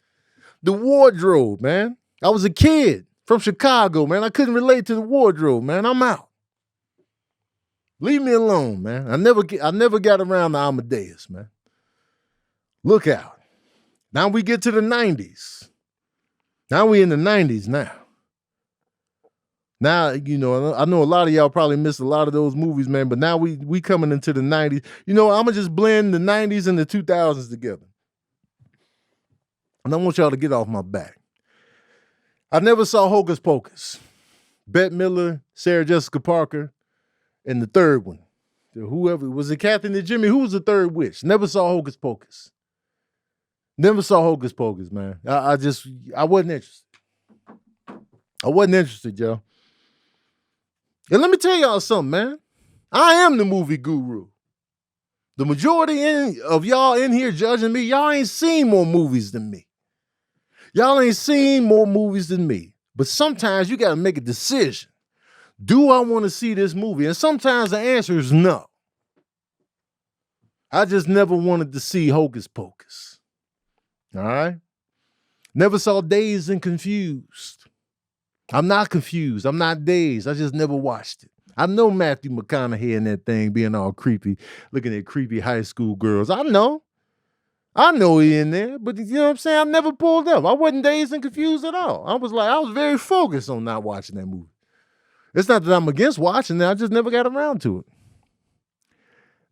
S1: the wardrobe, man. I was a kid from Chicago, man. I couldn't relate to the wardrobe, man. I'm out. Leave me alone, man. I never got around to Amadeus, man. Look out. Now we get to the 90s. Now we in the 90s now. Now, I know a lot of y'all probably missed a lot of those movies, man, but now we coming into the 90s. I'm going to just blend the 90s and the 2000s together. And I want y'all to get off my back. I never saw Hocus Pocus. Bette Midler, Sarah Jessica Parker, and the third one. Whoever, was it Kathy and Jimmy? Who was the third witch? Never saw Hocus Pocus. Never saw Hocus Pocus, man. I wasn't interested. I wasn't interested, y'all. And let me tell y'all something, man. I am the movie guru. The majority of y'all in here judging me, y'all ain't seen more movies than me. Y'all ain't seen more movies than me. But sometimes you got to make a decision. Do I want to see this movie? And sometimes the answer is no. I just never wanted to see Hocus Pocus. All right? Never saw Dazed and Confused. I'm not confused. I'm not dazed. I just never watched it. I know Matthew McConaughey in that thing being all creepy, looking at creepy high school girls. I know he in there, but you know what I'm saying? I never pulled up. I wasn't dazed and confused at all. I was very focused on not watching that movie. It's not that I'm against watching it. I just never got around to it.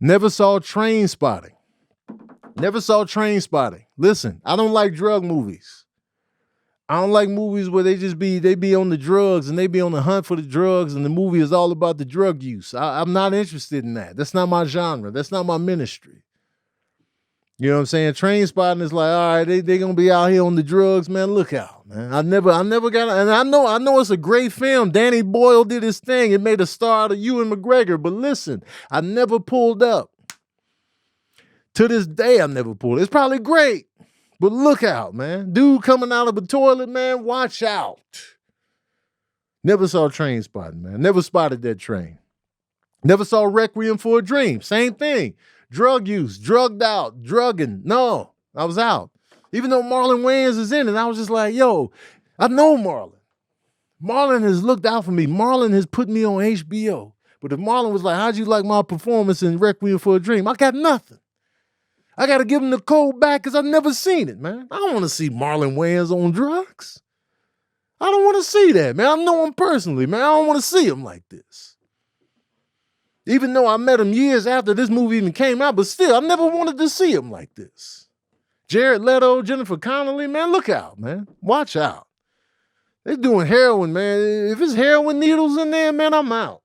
S1: Never saw Train Spotting. Never saw Train Spotting. Listen, I don't like drug movies. I don't like movies where they be on the drugs and they be on the hunt for the drugs and the movie is all about the drug use. I'm not interested in that. That's not my genre. That's not my ministry. You know what I'm saying? Train Spotting is like, all right, they gonna be out here on the drugs, man. Look out, man. I never got, and I know it's a great film. Danny Boyle did his thing. It made a star out of Ewan McGregor. But listen, I never pulled up. To this day, I never pulled. It's probably great. But look out, man. Dude coming out of a toilet, man, watch out. Never saw Train Spotting, man. Never spotted that train. Never saw Requiem for a Dream. Same thing. Drug use, drugged out, drugging. No, I was out. Even though Marlon Wayans is in it, I was just like, yo, I know Marlon. Marlon has looked out for me. Marlon has put me on HBO. But if Marlon was like, how'd you like my performance in Requiem for a Dream? I got nothing. I got to give him the code back because I've never seen it, man. I don't want to see Marlon Wayans on drugs. I don't want to see that, man. I know him personally, man. I don't want to see him like this. Even though I met him years after this movie even came out, but still, I never wanted to see him like this. Jared Leto, Jennifer Connelly, man, look out, man. Watch out. They're doing heroin, man. If it's heroin needles in there, man, I'm out.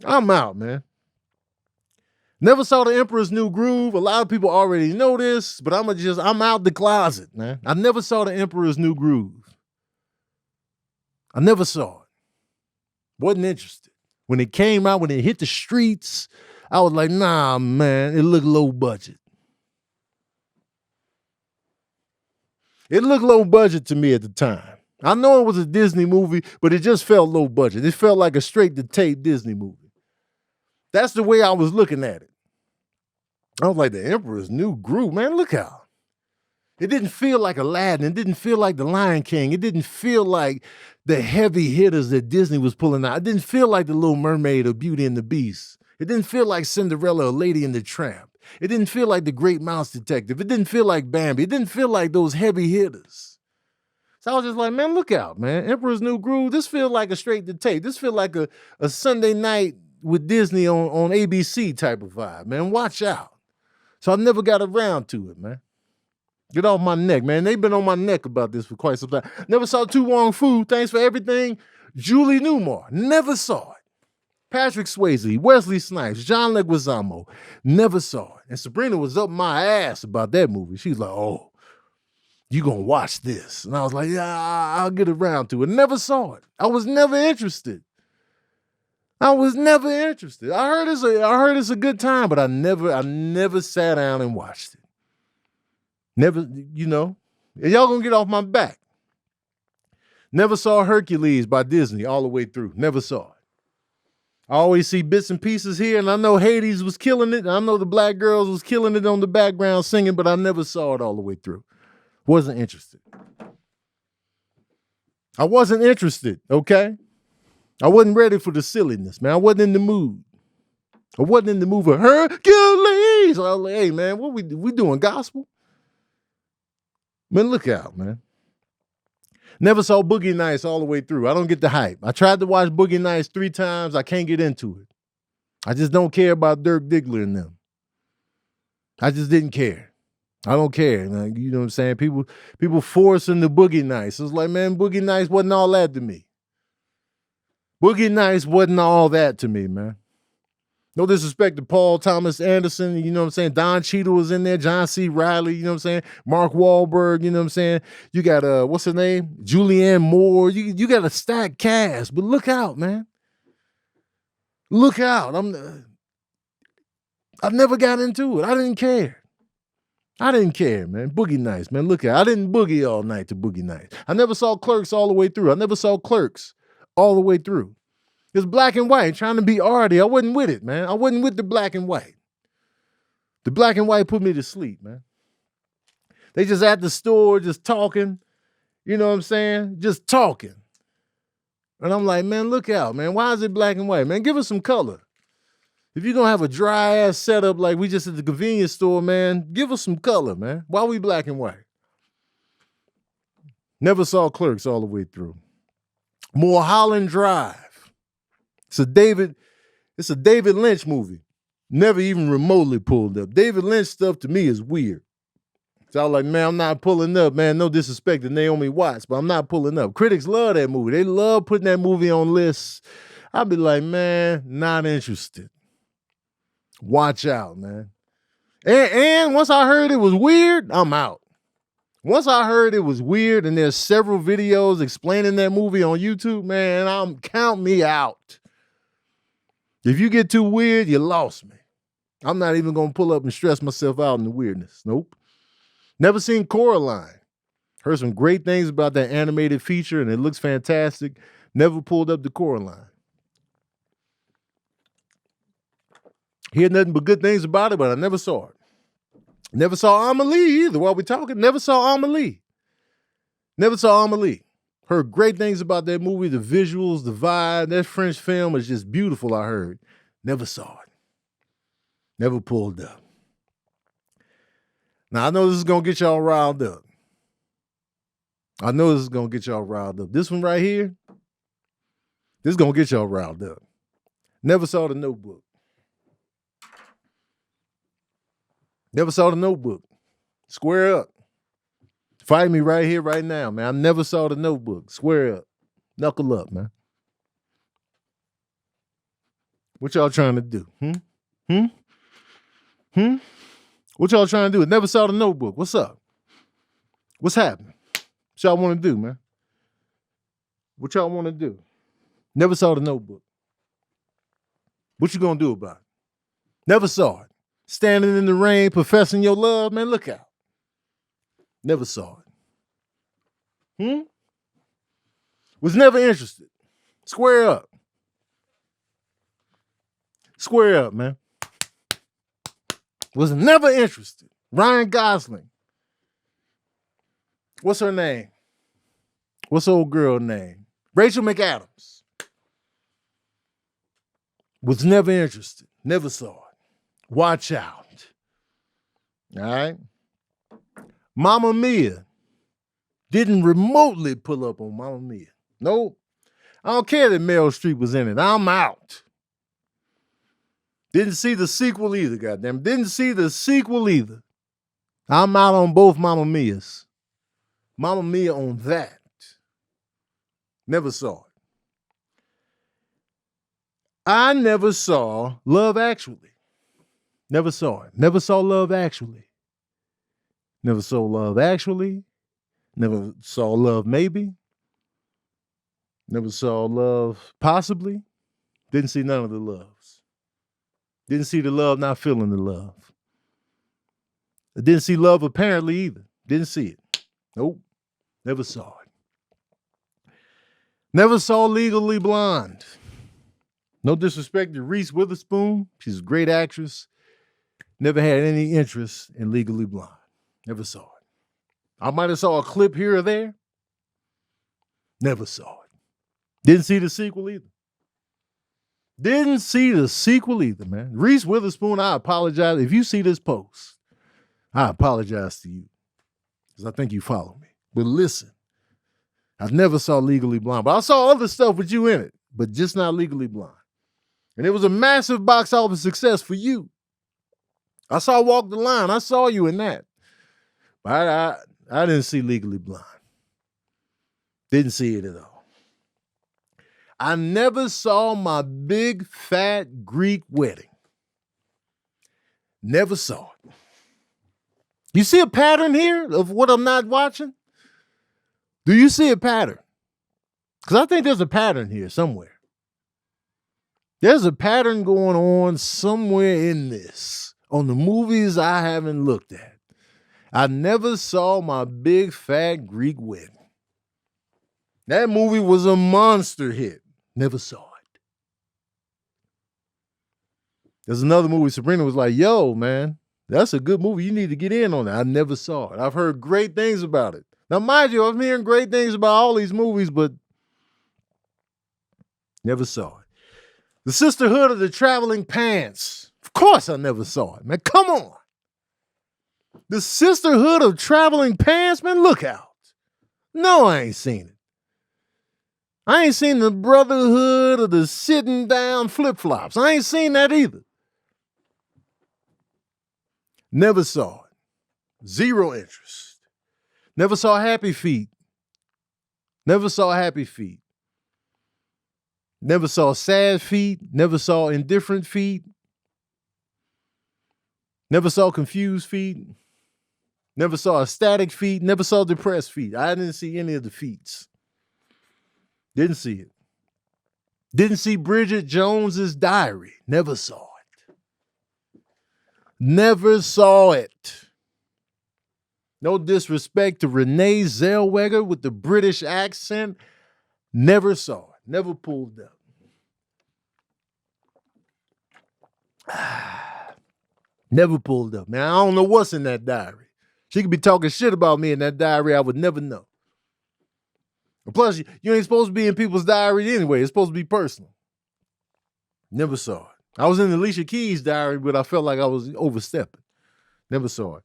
S1: I'm out, man. Never saw The Emperor's New Groove. A lot of people already know this, but I'm out the closet, man. I never saw The Emperor's New Groove. I never saw it. Wasn't interested. When it came out, when it hit the streets, I was like, nah, man, it looked low budget. It looked low budget to me at the time. I know it was a Disney movie, but it just felt low budget. It felt like a straight-to-tape Disney movie. That's the way I was looking at it. I was like, The Emperor's New Groove, man, look out. It didn't feel like Aladdin. It didn't feel like The Lion King. It didn't feel like the heavy hitters that Disney was pulling out. It didn't feel like The Little Mermaid or Beauty and the Beast. It didn't feel like Cinderella or Lady and the Tramp. It didn't feel like The Great Mouse Detective. It didn't feel like Bambi. It didn't feel like those heavy hitters. So I was just like, man, look out, man. Emperor's New Groove, this feels like a straight-to-tape. This feels like a Sunday night with Disney on ABC type of vibe, man. Watch out. So I never got around to it, man. Get off my neck, man. They've been on my neck about this for quite some time. Never saw Tu Wong Fu. Thanks for everything. Julie Newmar. Never saw it. Patrick Swayze, Wesley Snipes, John Leguizamo. Never saw it. And Sabrina was up my ass about that movie. She's like, oh, you gonna watch this. And I was like, yeah, I'll get around to it. Never saw it. I was never interested. I heard it's a good time, but I never sat down and watched it. Never, you know, y'all gonna get off my back. Never saw Hercules by Disney all the way through. Never saw it. I always see bits and pieces here, and I know Hades was killing it. And I know the Black Girls was killing it on the background singing, but I never saw it all the way through. Wasn't interested. I wasn't interested, okay? I wasn't ready for the silliness, man. I wasn't in the mood. I wasn't in the mood for Hercules. I was like, hey, man, what we doing, gospel? Man, look out, man. Never saw Boogie Nights all the way through. I don't get the hype. I tried to watch Boogie Nights 3 times. I can't get into it. I just don't care about Dirk Diggler and them. I just didn't care. I don't care. Like, you know what I'm saying? People forcing the Boogie Nights. It's like, man, Boogie Nights wasn't all that to me. Boogie Nights wasn't all that to me, man. No disrespect to Paul Thomas Anderson, you know what I'm saying? Don Cheadle was in there, John C. Reilly, you know what I'm saying? Mark Wahlberg, you know what I'm saying? You got what's her name? Julianne Moore. You got a stacked cast, but look out, man. Look out. I've never got into it. I didn't care. I didn't care, man. Boogie Nights, man. Look at I didn't boogie all night to Boogie Nights. I never saw Clerks all the way through. I never saw Clerks all the way through. It's black and white, trying to be arty. I wasn't with it, man. I wasn't with the black and white. The black and white put me to sleep, man. They just at the store, just talking. You know what I'm saying? Just talking. And I'm like, man, look out, man. Why is it black and white, man? Give us some color. If you're going to have a dry-ass setup like we just at the convenience store, man, give us some color, man. Why we black and white? Never saw Clerks all the way through. Mulholland Drive. It's a David Lynch movie. Never even remotely pulled up. David Lynch stuff to me is weird. So I was like, man, I'm not pulling up, man. No disrespect to Naomi Watts, but I'm not pulling up. Critics love that movie. They love putting that movie on lists. I'd be like, man, not interested. Watch out, man. And once I heard it was weird, I'm out. Once I heard it was weird, and there's several videos explaining that movie on YouTube, man, count me out. If you get too weird, you lost me. I'm not even going to pull up and stress myself out in the weirdness. Nope. Never seen Coraline. Heard some great things about that animated feature, and it looks fantastic. Never pulled up the Coraline. Hear nothing but good things about it, but I never saw it. Never saw Amelie either. While we're talking, never saw Amelie. Never saw Amelie. Heard great things about that movie, the visuals, the vibe. That French film is just beautiful, I heard. Never saw it. Never pulled up. Now, I know this is going to get y'all riled up. This one right here, this is going to get y'all riled up. Never saw The Notebook. Never saw The Notebook. Square up. Fight me right here, right now, man. I never saw The Notebook. Square up. Knuckle up, man. What y'all trying to do? What y'all trying to do? Never saw The Notebook. What's up? What's happening? What y'all want to do, man? What y'all want to do? Never saw The Notebook. What you gonna do about it? Never saw it. Standing in the rain, professing your love, man, look out. Never saw it. Was never interested. Square up. Square up, man. Was never interested. Ryan Gosling. What's her name? What's the old girl name? Rachel McAdams. Was never interested. Never saw it. Watch out. All right? Mamma Mia. Didn't remotely pull up on Mamma Mia. Nope. I don't care that Meryl Streep was in it. I'm out. Didn't see the sequel either, goddamn. Didn't see the sequel either. I'm out on both Mamma Mias. Mamma Mia on that. Never saw it. I never saw Love Actually. Never saw it. Never saw Love Actually. Never saw Love Actually. Never saw Love Maybe. Never saw Love Possibly. Didn't see none of the loves. Didn't see the love, not feeling the love. I didn't see Love Apparently either. Didn't see it. Nope. Never saw it. Never saw Legally Blonde. No disrespect to Reese Witherspoon. She's a great actress. Never had any interest in Legally Blonde. Never saw it. I might have saw a clip here or there. Never saw it. Didn't see the sequel either. Didn't see the sequel either, man. Reese Witherspoon, I apologize. If you see this post, I apologize to you because I think you follow me. But listen, I never saw Legally Blonde, but I saw other stuff with you in it, but just not Legally Blonde. And it was a massive box office success for you. I saw Walk the Line. I saw you in that. But I didn't see Legally Blonde. Didn't see it at all. I never saw My Big Fat Greek Wedding. Never saw it. You see a pattern here of what I'm not watching? Do you see a pattern? Because I think there's a pattern here somewhere. There's a pattern going on somewhere in this on the movies I haven't looked at. I never saw My Big Fat Greek Wedding. That movie was a monster hit. Never saw it. There's another movie Sabrina was like, yo, man, that's a good movie. You need to get in on that. I never saw it. I've heard great things about it. Now, mind you, I'm hearing great things about all these movies, but never saw it. The Sisterhood of the Traveling Pants. Of course I never saw it, man. Come on. The Sisterhood of Traveling Pants, man, look out. No, I ain't seen it. I ain't seen the Brotherhood of the Sitting Down Flip-Flops. I ain't seen that either. Never saw it. Zero interest. Never saw Happy Feet. Never saw Happy Feet. Never saw Sad Feet. Never saw Indifferent Feet. Never saw Confused Feet. Never saw Ecstatic Feet. Never saw Depressed Feet. I didn't see any of the feats. Didn't see it. Didn't see Bridget Jones's Diary. Never saw it. Never saw it. No disrespect to Renee Zellweger with the British accent. Never saw it. Never pulled up. Never pulled up. Man, I don't know what's in that diary. She could be talking shit about me in that diary. I would never know. And plus, you ain't supposed to be in people's diary anyway. It's supposed to be personal. Never saw it. I was in Alicia Keys' diary, but I felt like I was overstepping. Never saw it.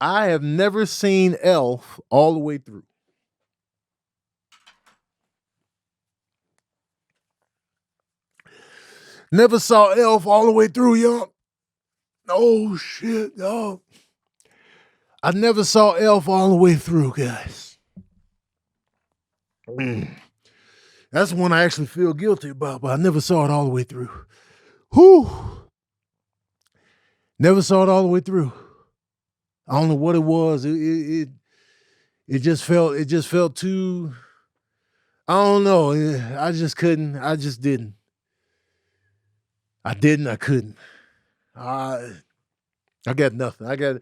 S1: I have never seen Elf all the way through. Never saw Elf all the way through, y'all. Oh, shit, y'all. I never saw Elf all the way through, guys. That's one I actually feel guilty about, but I never saw it all the way through. Whew. Never saw it all the way through. I don't know what it was. It just felt too, I don't know. I just couldn't. I just didn't. I couldn't. I got nothing.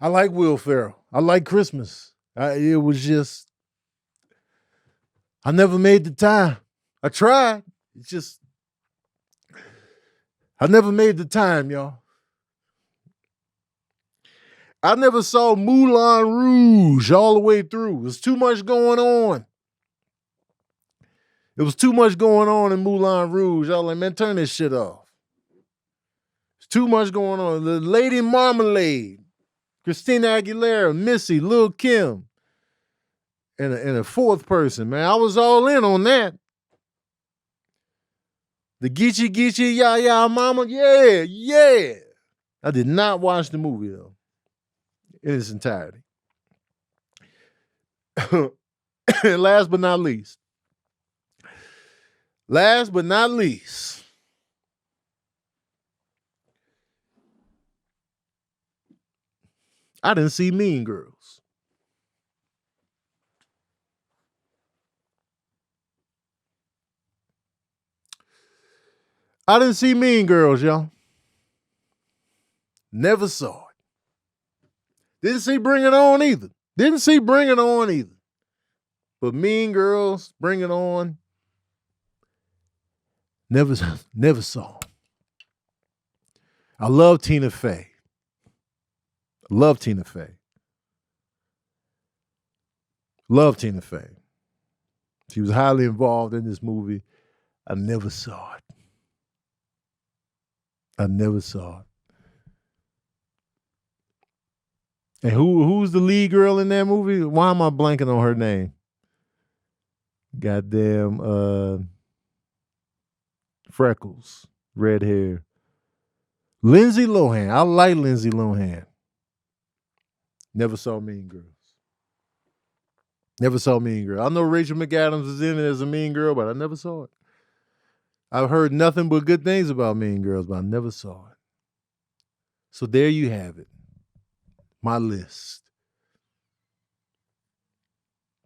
S1: I like Will Ferrell. I like Christmas. It was just, I never made the time. I tried. It's just, I never made the time, y'all. I never saw Moulin Rouge all the way through. It was too much going on. It was too much going on in Moulin Rouge. I was like, man, turn this shit off. There's too much going on. The Lady Marmalade, Christina Aguilera, Missy, Lil' Kim, and a fourth person, man. I was all in on that. The Geechee Geechee Ya Ya Mama, yeah. I did not watch the movie, though, in its entirety. And last but not least, I didn't see Mean Girls. I didn't see Mean Girls, y'all. Never saw it. Didn't see Bring It On either. But Mean Girls, Bring It On, never saw. I love Tina Fey. Love Tina Fey. She was highly involved in this movie. I never saw it. And who's the lead girl in that movie? Why am I blanking on her name? Goddamn freckles, red hair. Lindsay Lohan. I like Lindsay Lohan. Never saw Mean Girls. I know Rachel McAdams is in it as a mean girl, but I never saw it. I've heard nothing but good things about Mean Girls, but I never saw it. So there you have it. My list.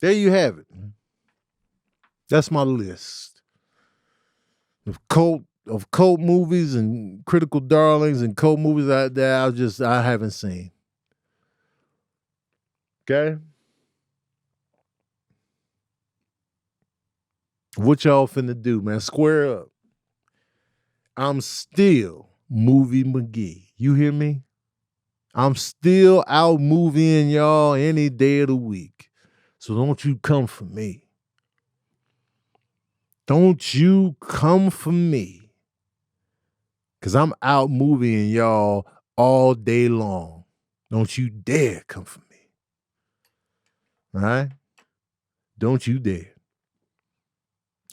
S1: There you have it. That's my list of cult movies and critical darlings and cult movies that I haven't seen. Okay? What y'all finna do, man? Square up. I'm still Movie McGee. You hear me? I'm still out movieing y'all any day of the week. So don't you come for me. Don't you come for me. Because I'm out movieing y'all all day long. Don't you dare come for me. All right? Don't you dare.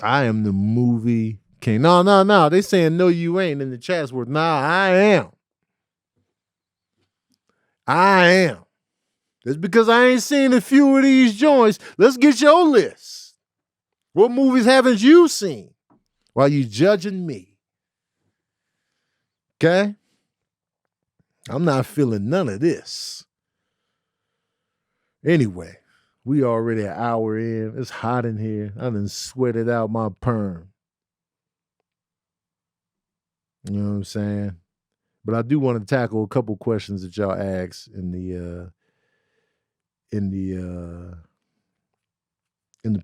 S1: I am the movie king. No. They saying no, you ain't in the chats word. Nah, I am. I am. It's because I ain't seen a few of these joints. Let's get your list. What movies haven't you seen while you judging me? Okay? I'm not feeling none of this. Anyway, we already an hour in. It's hot in here. I done sweated out my perm. You know what I'm saying? But I do want to tackle a couple questions that y'all asked in the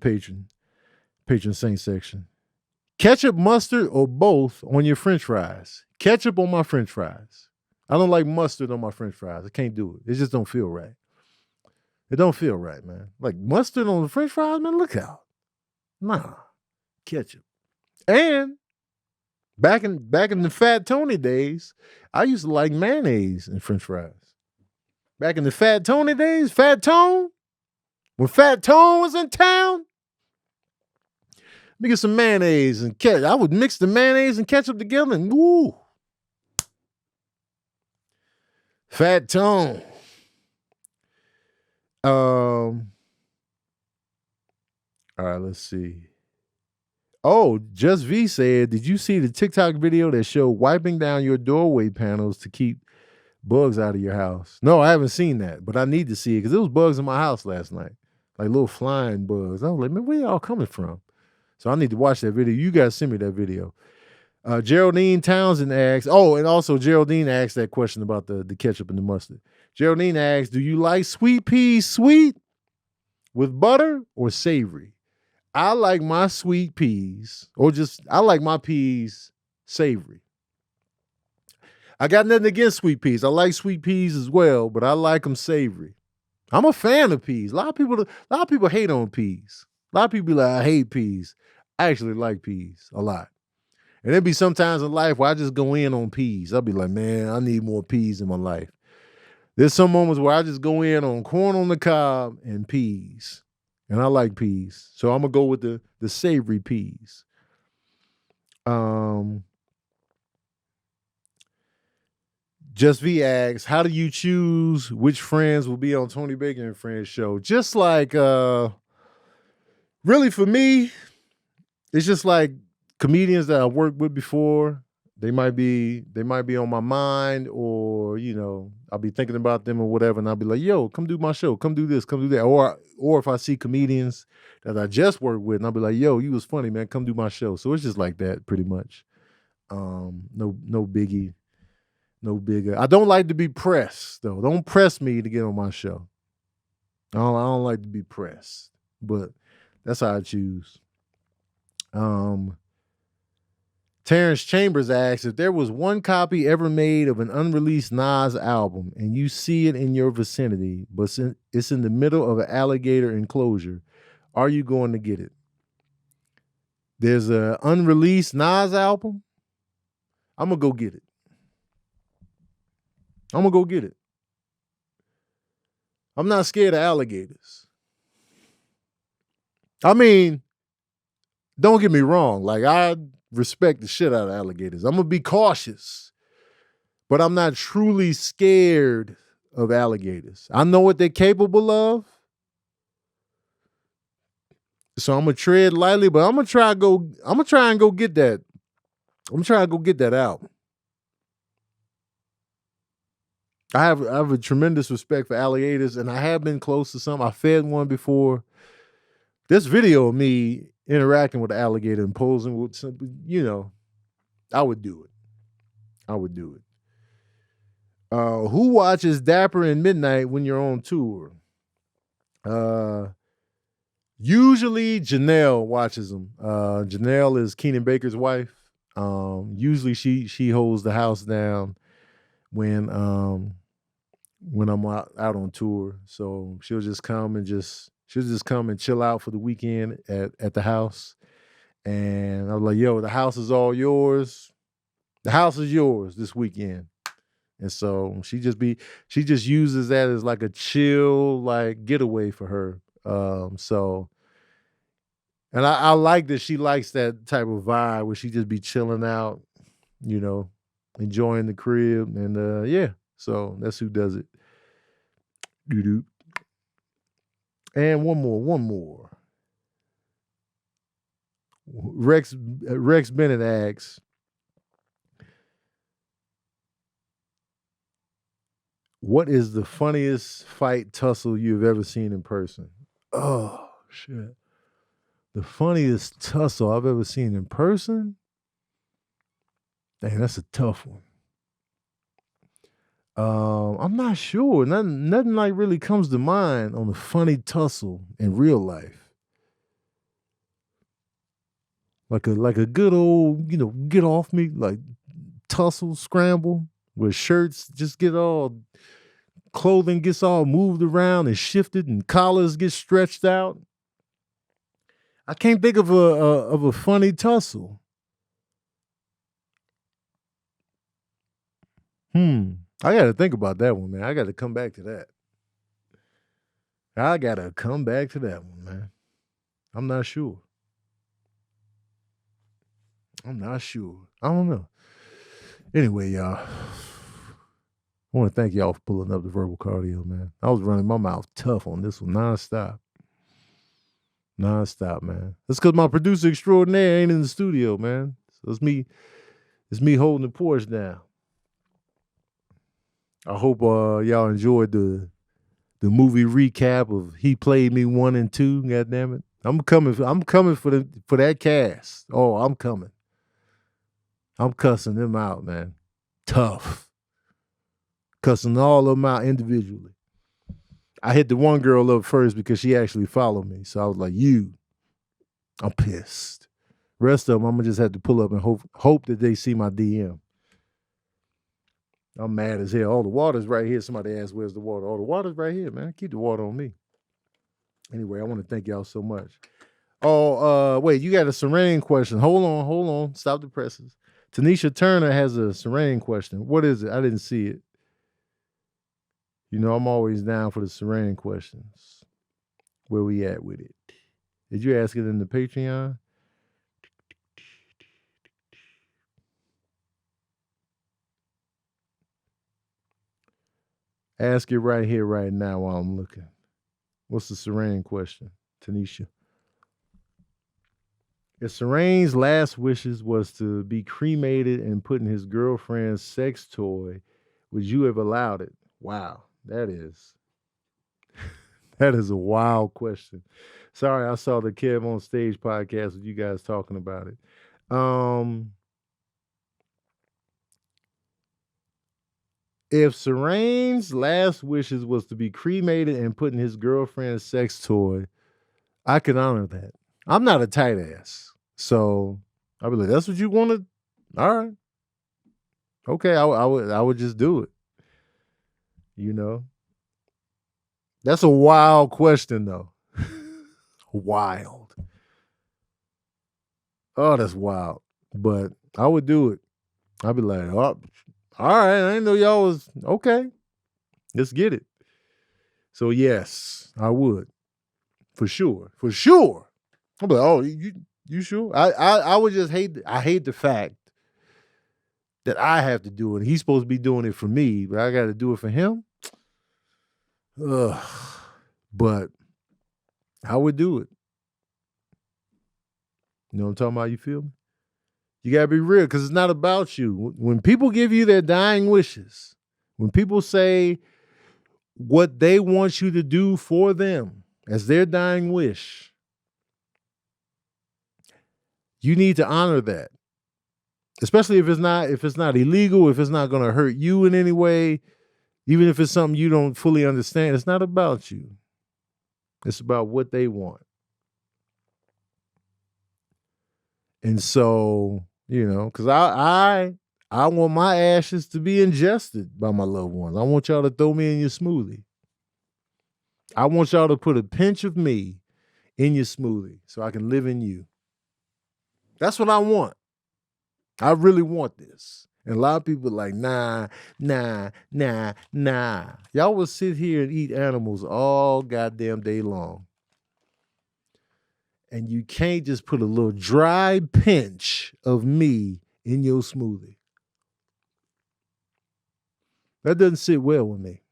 S1: patron saint section. Ketchup, mustard, or both on your French fries? Ketchup on my French fries. I don't like mustard on my French fries. I can't do it. It just don't feel right. It don't feel right, man. Like mustard on the French fries, man. Look out. Nah, ketchup. And back in the Fat Tony days, I used to like mayonnaise in French fries. Back in the Fat Tony days, Fat Tone, when Fat Tone was in town, let me get some mayonnaise and ketchup. I would mix the mayonnaise and ketchup together and woo. Fat Tone. All right, let's see. Oh, Just V said, did you see the TikTok video that showed wiping down your doorway panels to keep bugs out of your house? No, I haven't seen that, but I need to see it because there was bugs in my house last night, like little flying bugs. I was like, man, where y'all coming from? So I need to watch that video. You guys send me that video. Geraldine Townsend asks, and also Geraldine asked that question about the ketchup and the mustard. Geraldine asks, do you like sweet peas sweet with butter or savory? I like my sweet peas, I like my peas savory. I got nothing against sweet peas. I like sweet peas as well, but I like them savory. I'm a fan of peas. A lot of people hate on peas. A lot of people be like, I hate peas. I actually like peas a lot. And there'd be some times in life where I just go in on peas. I'll be like, man, I need more peas in my life. There's some moments where I just go in on corn on the cob and peas. And I like peas. So I'm going to go with the savory peas. Just V asks, how do you choose which friends will be on Tony Bacon and Friends show? Just like, really for me, it's just like comedians that I worked with before. They might be on my mind, or, you know, I'll be thinking about them or whatever, and I'll be like, yo, come do my show, come do this, come do that. Or if I see comedians that I just worked with, and I'll be like, yo, you was funny, man, come do my show. So it's just like that pretty much. No biggie. No bigger. I don't like to be pressed, though. Don't press me to get on my show. I don't like to be pressed, but that's how I choose. Terrence Chambers asks, if there was one copy ever made of an unreleased Nas album and you see it in your vicinity, but it's in the middle of an alligator enclosure, are you going to get it? There's an unreleased Nas album. I'm going to go get it. I'm going to go get it. I'm not scared of alligators. I mean, don't get me wrong. Like, I respect the shit out of alligators. I'm going to be cautious, but I'm not truly scared of alligators. I know what they're capable of. So I'm going to tread lightly, but I'm going to try and go get that. I'm trying to go get that album. I have a tremendous respect for alligators, and I have been close to some. I fed one before. This video of me interacting with the alligator and posing with some, I would do it. I would do it. Who watches Dapper and Midnight when you're on tour? Usually Janelle watches them. Janelle is Keenan Baker's wife. Usually she holds the house down when I'm out on tour. So she'll just come and chill out for the weekend at the house. And I was like, yo, the house is all yours. The house is yours this weekend. And so she just uses that as like a chill, like getaway for her. And I like that she likes that type of vibe where she just be chilling out, enjoying the crib. And yeah, so that's who does it. Doo-doo. And one more. Rex Bennett asks, what is the funniest fight tussle you've ever seen in person? Oh, shit. The funniest tussle I've ever seen in person? Dang, that's a tough one. I'm not sure. Nothing like really comes to mind on a funny tussle in real life. Like a good old, get off me, like tussle, scramble, where shirts just get all, clothing gets all moved around and shifted and collars get stretched out. I can't think of a funny tussle. I got to think about that one, man. I got to come back to that. Man. I'm not sure. I don't know. Anyway, y'all, I want to thank y'all for pulling up the verbal cardio, man. I was running my mouth tough on this one, nonstop, man. That's because my producer extraordinaire ain't in the studio, man. So it's me holding the porch down. I hope y'all enjoyed the movie recap of He Played Me 1 and 2. God damn it, I'm coming for that cast. Oh, I'm coming. I'm cussing them out, man. Tough. Cussing all of them out individually. I hit the one girl up first because she actually followed me. So I was like, I'm pissed. Rest of them, I'm going to just have to pull up and hope that they see my DM. I'm mad as hell. Oh, the water's right here. Somebody asked, where's the water? Oh, the water's right here, man. Keep the water on me. Anyway, I want to thank y'all so much. Oh, wait, you got a Serene question. Hold on. Stop the presses. Tanisha Turner has a Serene question. What is it? I didn't see it. I'm always down for the Serene questions. Where we at with it? Did you ask it in the Patreon? Ask it right here, right now while I'm looking. What's the Serene question, Tanisha? If Serene's last wishes was to be cremated and put in his girlfriend's sex toy, would you have allowed it? Wow, that is a wild question. Sorry, I saw the Kev on Stage podcast with you guys talking about it. If Serene's last wishes was to be cremated and put in his girlfriend's sex toy, I could honor that. I'm not a tight ass. So I'd be like, that's what you wanted? All right. Okay, I would just do it. That's a wild question though. Wild. Oh, that's wild. But I would do it. I'd be like, oh, all right, I didn't know y'all was okay. Let's get it. So yes, I would. For sure. I'd be like, oh, you sure? I would just hate the fact that I have to do it. He's supposed to be doing it for me, but I got to do it for him. Ugh. But I would do it. You know what I'm talking about? You feel me? You got to be real because it's not about you. When people give you their dying wishes, When people say what they want you to do for them as their dying wish, you need to honor that. Especially if it's not illegal, if it's not going to hurt you in any way, even if it's something you don't fully understand. It's not about you. It's about what they want. And so, because I want my ashes to be ingested by my loved ones. I want y'all to throw me in your smoothie. I want y'all to put a pinch of me in your smoothie so I can live in you. That's what I want. I really want this. And a lot of people are like, nah. Y'all will sit here and eat animals all goddamn day long. And you can't just put a little dry pinch of me in your smoothie. That doesn't sit well with me.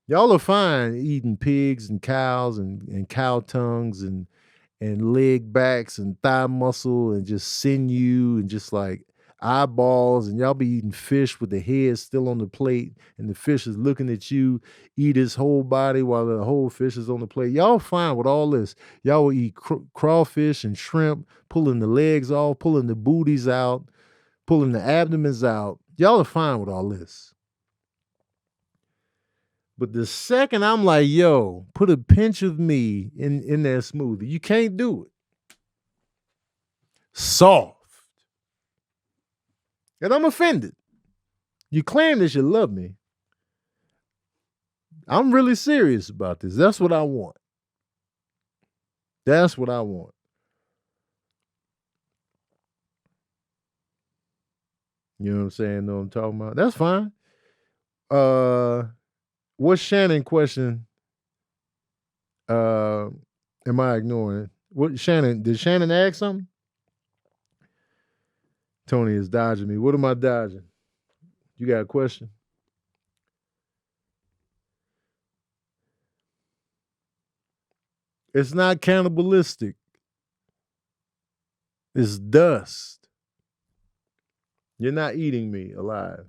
S1: Y'all are fine eating pigs and cows and cow tongues and leg backs and thigh muscle and just sinew and just like eyeballs, and y'all be eating fish with the head still on the plate and the fish is looking at you, eat his whole body while the whole fish is on the plate. Y'all fine with all this. Y'all will eat crawfish and shrimp, pulling the legs off, pulling the booties out, pulling the abdomens out. Y'all are fine with all this. But the second I'm like, yo, put a pinch of me in that smoothie, you can't do it. Soft. And I'm offended. You claim that you love me. I'm really serious about this. That's what I want. That's what I want. You know what I'm saying? Know what I'm talking about? That's fine. What's Shannon question? Am I ignoring it? What Shannon? Did Shannon ask something? Tony is dodging me. What am I dodging? You got a question? It's not cannibalistic. It's dust. You're not eating me alive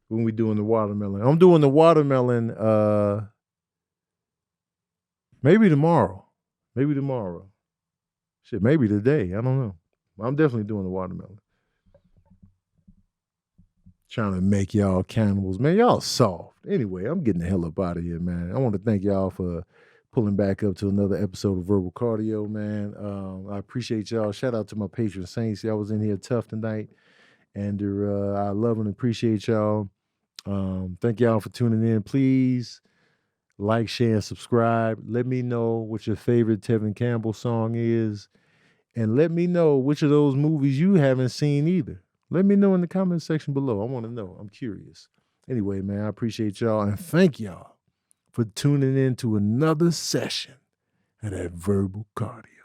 S1: when we doing the watermelon. I'm doing the watermelon maybe tomorrow. Maybe tomorrow. Shit, maybe today. I don't know. I'm definitely doing the watermelon. Trying to make y'all cannibals. Man, y'all soft. Anyway, I'm getting the hell up out of here, man. I want to thank y'all for pulling back up to another episode of Verbal Cardio, man. I appreciate y'all. Shout out to my patron saints. Y'all was in here tough tonight. And I love and appreciate y'all. Thank y'all for tuning in. Please like, share, and subscribe. Let me know what your favorite Tevin Campbell song is. And let me know which of those movies you haven't seen either. Let me know in the comment section below. I want to know. I'm curious. Anyway, man, I appreciate y'all. And thank y'all for tuning in to another session of that Verbal Cardio.